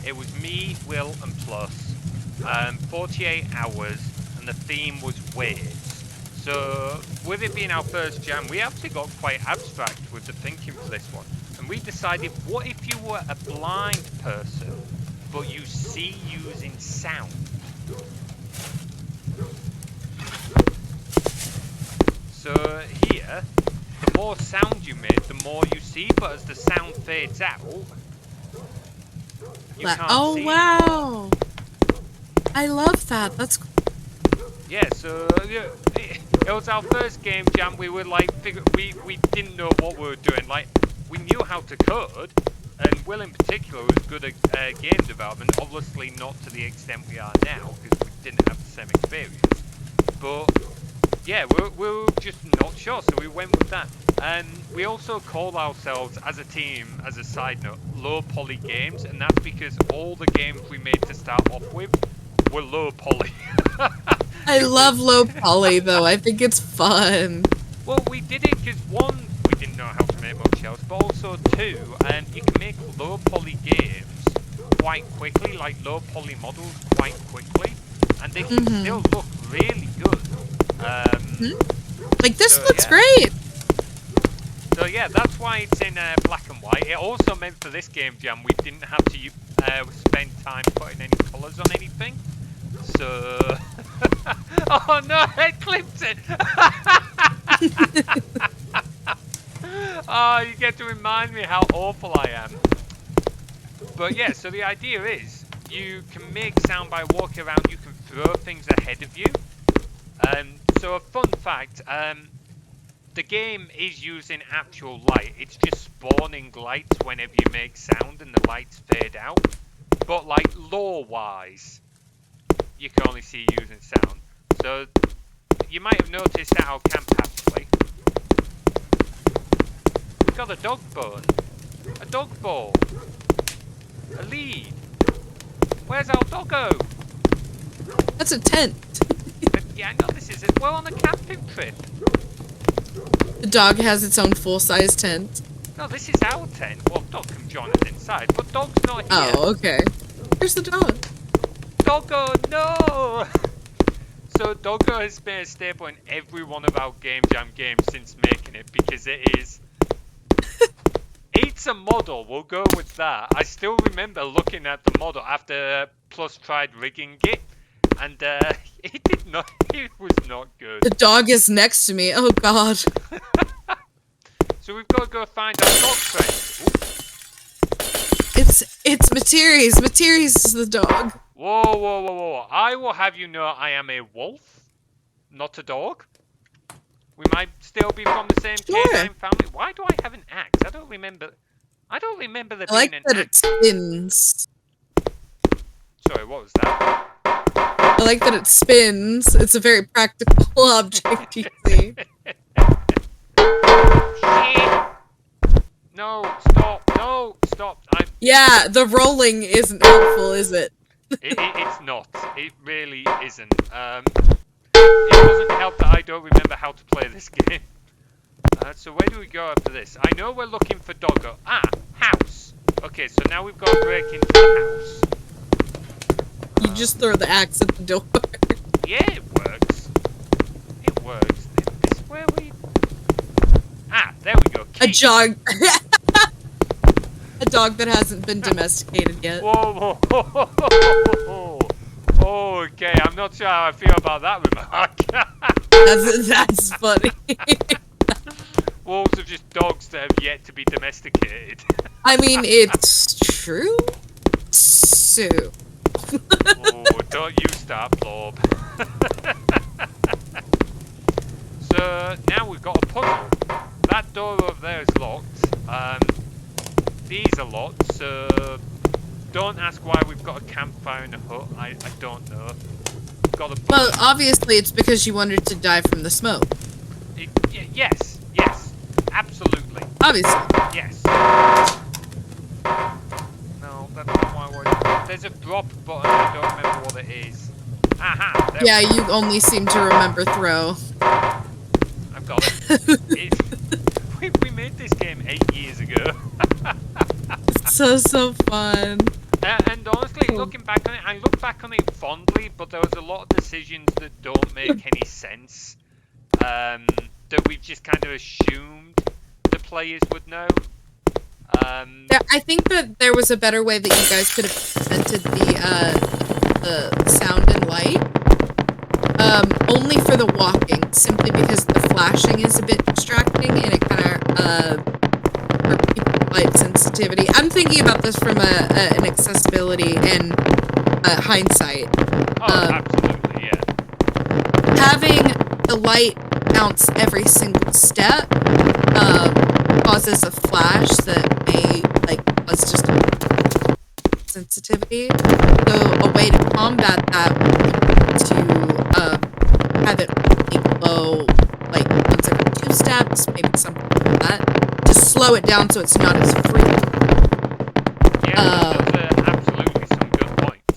It was me, Will, and Plus. 48 hours, and the theme was waves. So with it being our first jam, we actually got quite abstract with the thinking for this one. And we decided, what if you were a blind person, but you see using sound? So here, the more sound you make, the more you see, but as the sound fades out, you can't see wow. anymore. I love that. That's cool. Yeah, so it was our first game jam. We were like, we didn't know what we were doing. Like, we knew how to code, and Will in particular was good at game development, obviously not to the extent we are now, because we didn't have the same experience. But yeah, we're just not sure, so we went with that. And we also call ourselves, as a team, as a side note, low poly games, and that's because all the games we made to start off with were low poly. I love low poly though. I think it's fun. Well, we did it because one, we didn't know how to make much else, but also two, you can make low poly games quite quickly, like low poly models quite quickly, and they can still look really good. Like this so, looks yeah. great. So yeah, that's why it's in black and white. It also meant for this game jam we didn't have to spend time putting any colours on anything. So, oh no, it clipped it. Oh, you get to remind me how awful I am. But yeah, so the idea is you can make sound by walking around. You can throw things ahead of you. So a fun fact, the game is using actual light. It's just spawning lights whenever you make sound and the lights fade out. But like lore-wise, you can only see using sound. So you might have noticed at our camp actually, we've got a dog bone, a dog ball, a lead. Where's our doggo? That's a tent. Yeah, I know this is it. We're on a camping trip. The dog has its own full-size tent. No, this is our tent. Well, dog can join us inside, but dog's not here. Oh, okay. Where's the dog? Doggo, no! So Doggo has been a staple in every one of our Game Jam games since making it, because it is... It's a model, we'll go with that. I still remember looking at the model after Plus tried rigging it, and it did not, it was not good. The dog is next to me. Oh god. So we've got to go find our dog friend. It's Materies. Materies is the dog. Whoa, whoa, whoa, whoa. I will have you know I am a wolf, not a dog. We might still be from the same canine family. Why do I have an axe? I don't remember there I like being an that axe. it spins. Sorry, what was that? I like that it spins. It's a very practical object, you see. Shit! No, stop. Yeah, the rolling isn't helpful, is it? It's not. It really isn't. It doesn't help that I don't remember how to play this game. So where do we go after this? I know we're looking for Doggo. Ah, house. Okay, so now we've got to break into the house. You just throw the axe at the door. Yeah, it works. It works. This is where we... Ah, there we go. A jog. A dog that hasn't been domesticated yet. Whoa, whoa, whoa, whoa, whoa. Okay, I'm not sure how I feel about that remark. That's funny. Wolves are just dogs that have yet to be domesticated. I mean, it's true. So. Oh, don't you start, Blob. So, now we've got a puzzle. That door over there is locked. These are locked, so don't ask why we've got a campfire in a hut. I don't know. Got a Well, obviously it's because you wanted to die from the smoke. Yes, absolutely. Obviously. Yes. No, that's not why I wanted. There's a drop button, I don't remember what it is. Aha! There Yeah, you only seem to remember throw. I've got it. We made this game 8 years ago. It's so fun. And honestly, looking back on it, I look back on it fondly, but there was a lot of decisions that don't make any sense. That we've just kind of assumed the players would know. I think that there was a better way that you guys could have presented the sound and light. Only for the walking, simply because the flashing is a bit distracting and it kind of for people's light sensitivity. I'm thinking about this from an accessibility and hindsight. Oh, absolutely, yeah. Having the light bounce every single step causes a flash that may was just sensitivity. So a way to combat that would be to have it really glow, like once every 2 steps, maybe something like that. Just slow it down so it's not as frequent. Yeah, those are absolutely some good points.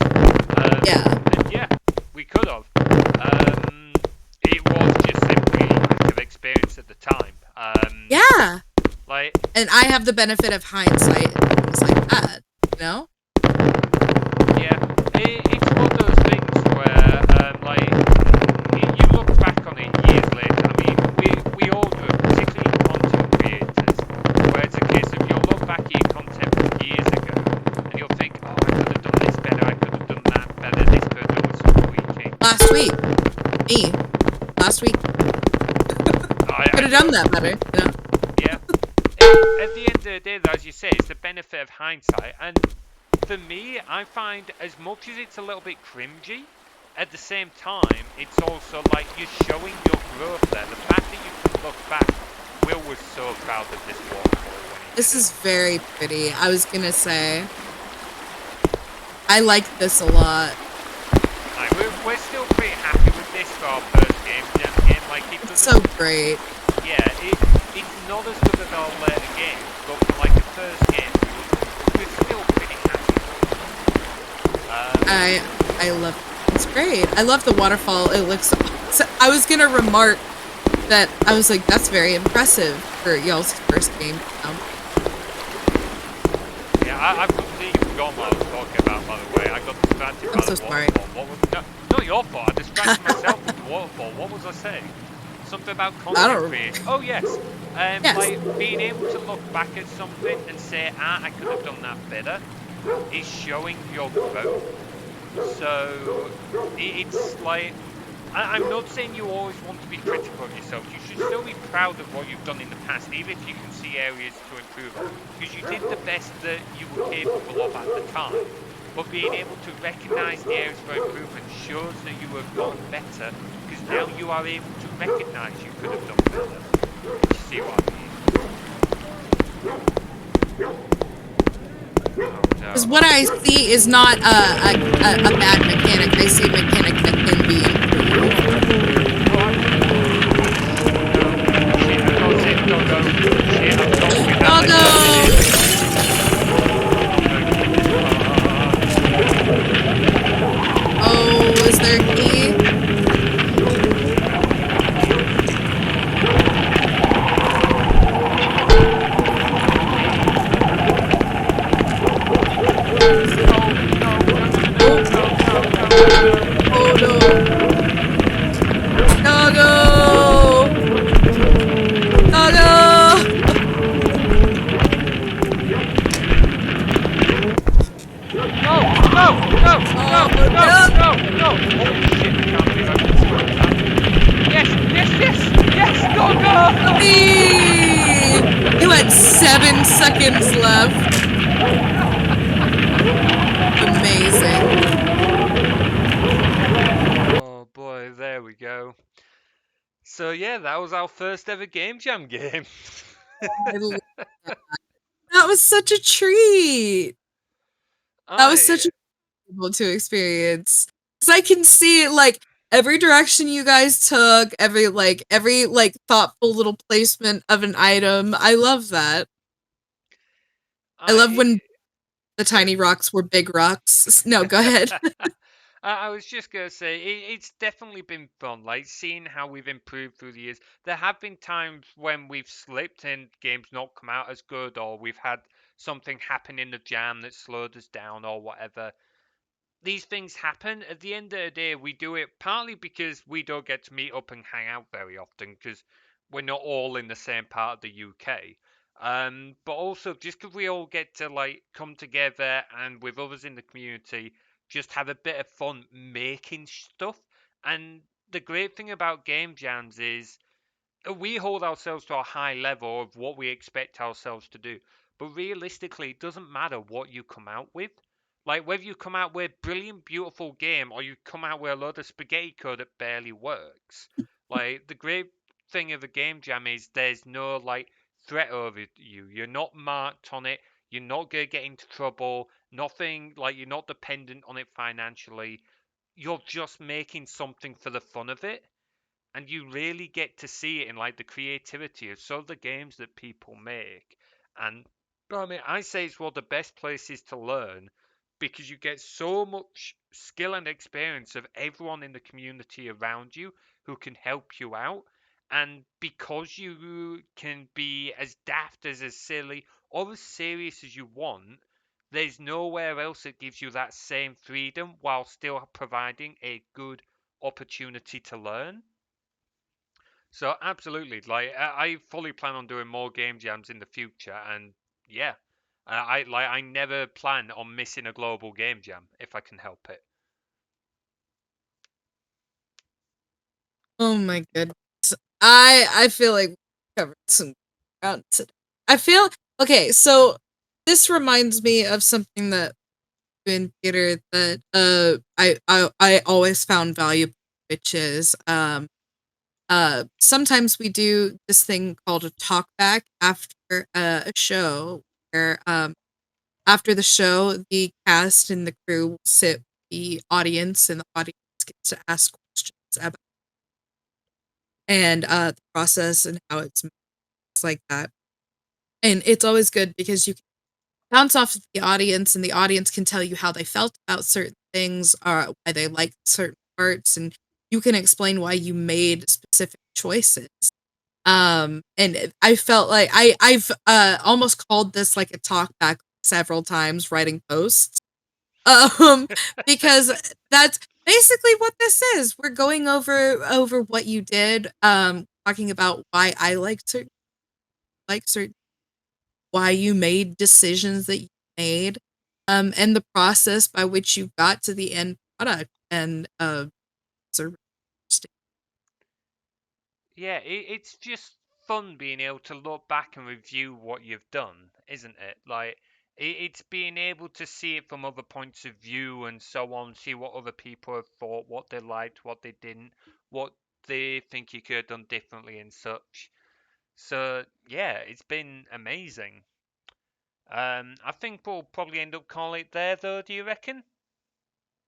Yeah. And yeah, we could have. It was just simply lack of experience at the time. Yeah. Like, And I have the benefit of hindsight and things like that, you know? yeah, it's one of those things where, like, you look back on it years later. I mean, we all do it, particularly content creators, where it's a case of you'll look back at your content from years ago, and you'll think, oh, I could have done this better, I could have done that better, this could have done with some tweaking. Last week. Me. Last week. I Could have done that better, you know? Yeah. At the end of the day, as you say, it's the benefit of hindsight. And for me, I find as much as it's a little bit cringy, at the same time, it's also like you're showing your growth there. The fact that you can look back, Will was so proud of this waterfall when he This did is very pretty. I was gonna say. I like this a lot. it. Like, we're still pretty happy with this for our first game. Like, it It's doesn't, so great. yeah, it's not as good as our later games, but for like the first game, we're still pretty happy. I love it. It's great. I love the waterfall. It looks so, I was gonna remark that I was like, that's very impressive for y'all's first game. Yeah, I've completely forgotten what I was talking about, by the way. I got distracted by I'm so the sorry. waterfall. What was, no, not your fault. I distracted myself with the waterfall. What was I saying? Something about I content don't creation. Oh, yes. Yes. Like, being able to look back at something and say, I could have done that better, is showing your growth. So, it's like, I'm not saying you always want to be critical of yourself. You should still be proud of what you've done in the past, even if you can see areas to improve on. Because you did the best that you were capable of at the time. But being able to recognise the areas for improvement shows that you have gotten better, because now you are able to recognise you could have done better. If you see what I mean? Oh, no. Because what I see is not a bad mechanic. I see a mechanic that can be improved. Oh, is there a key? Oh no! Doggo! Doggo! You had 7 seconds left. Amazing. Oh boy, there we go. So yeah, that was our first ever Game Jam game. I love that. That was such a treat. That was such a able to experience. Because I can see like every direction you guys took, every thoughtful little placement of an item. I love that. I love when the tiny rocks were big rocks. No, go ahead. I was just going to say, it's definitely been fun, like seeing how we've improved through the years. There have been times when we've slipped and games not come out as good, or we've had something happen in the jam that slowed us down, or whatever. These things happen. At the end of the day, we do it partly because we don't get to meet up and hang out very often, because we're not all in the same part of the UK. But also just because we all get to like come together and with others in the community, just have a bit of fun making stuff. And the great thing about game jams is we hold ourselves to a high level of what we expect ourselves to do. But realistically, it doesn't matter what you come out with. Like whether you come out with a brilliant, beautiful game or you come out with a load of spaghetti code that barely works. Like the great thing of a game jam is there's no like threat over you. You're not marked on it. You're not going to get into trouble. Nothing like you're not dependent on it financially. You're just making something for the fun of it. And you really get to see it in like the creativity of some of the games that people make. And I mean, I say it's one of the best places to learn because you get so much skill and experience of everyone in the community around you who can help you out. And because you can be as daft as silly or as serious as you want, there's nowhere else that gives you that same freedom while still providing a good opportunity to learn. So absolutely, like I fully plan on doing more game jams in the future, and yeah, I never plan on missing a global game jam if I can help it. Oh my goodness. I feel like we covered some ground today. I feel okay, so this reminds me of something that in theater that I always found valuable, which is sometimes we do this thing called a talk back after a show where after the show the cast and the crew will sit with the audience and the audience gets to ask questions about and the process and how it's made, things like that. And it's always good because you can bounce off of the audience and the audience can tell you how they felt about certain things or why they like certain parts and you can explain why you made specific choices. And I felt like I've almost called this like a talk back several times writing posts. Um, because that's basically what this is. We're going over what you did, talking about why I like certain why you made decisions that you made, and the process by which you got to the end product. And sort of interesting. Yeah, it's just fun being able to look back and review what you've done, isn't it? Like it's being able to see it from other points of view and so on, see what other people have thought, what they liked, what they didn't, what they think you could have done differently and such. So yeah, it's been amazing. I think we'll probably end up calling it there, though. Do you reckon?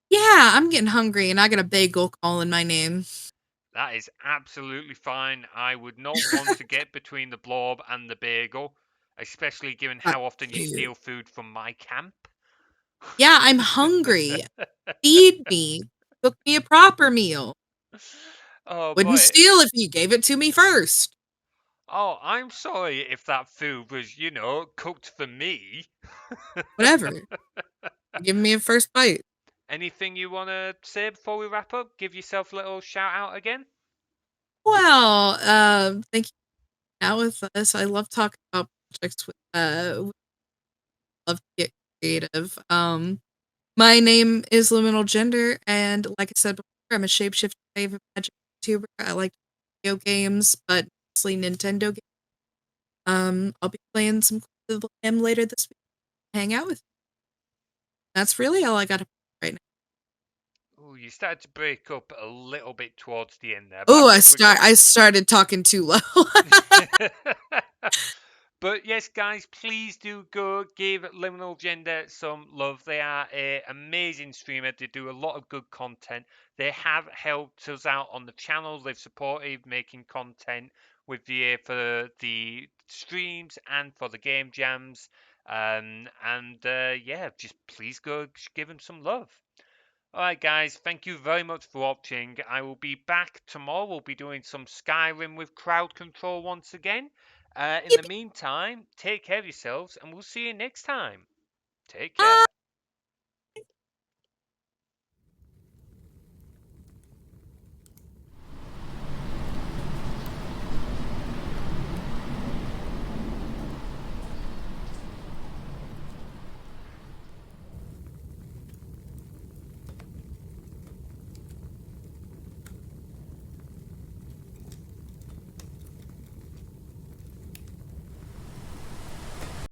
Yeah, I'm getting hungry, and I got a bagel calling my name. That is absolutely fine. I would not want to get between the blob and the bagel, especially given Fuck how often you you. steal food from my camp. Yeah, I'm hungry. Feed me. Cook me a proper meal. Oh Wouldn't boy. steal if you gave it to me first. Oh, I'm sorry if that food was, cooked for me. Whatever. Give me a first bite. Anything you want to say before we wrap up? Give yourself a little shout out again. Well, thank you for now with us. I love talking about projects with love to get creative. My name is Liminal Gender, and like I said before, I'm a shapeshifter favorite magic YouTuber. I like video games, but mostly Nintendo games. I'll be playing some Little M later this week. Hang out with me. That's really all I got to right now. Oh, you started to break up a little bit towards the end there, but I Oh, think we got. I started talking too low. But yes, guys, please do go give Liminal Gender some love. They are an amazing streamer. They do a lot of good content. They have helped us out on the channel. They've supported making content with for the streams and for the game jams. Yeah, just please go give them some love. Alright guys, thank you very much for watching. I will be back tomorrow. We'll be doing some Skyrim with crowd control once again. In the meantime, take care of yourselves and we'll see you next time. Take care.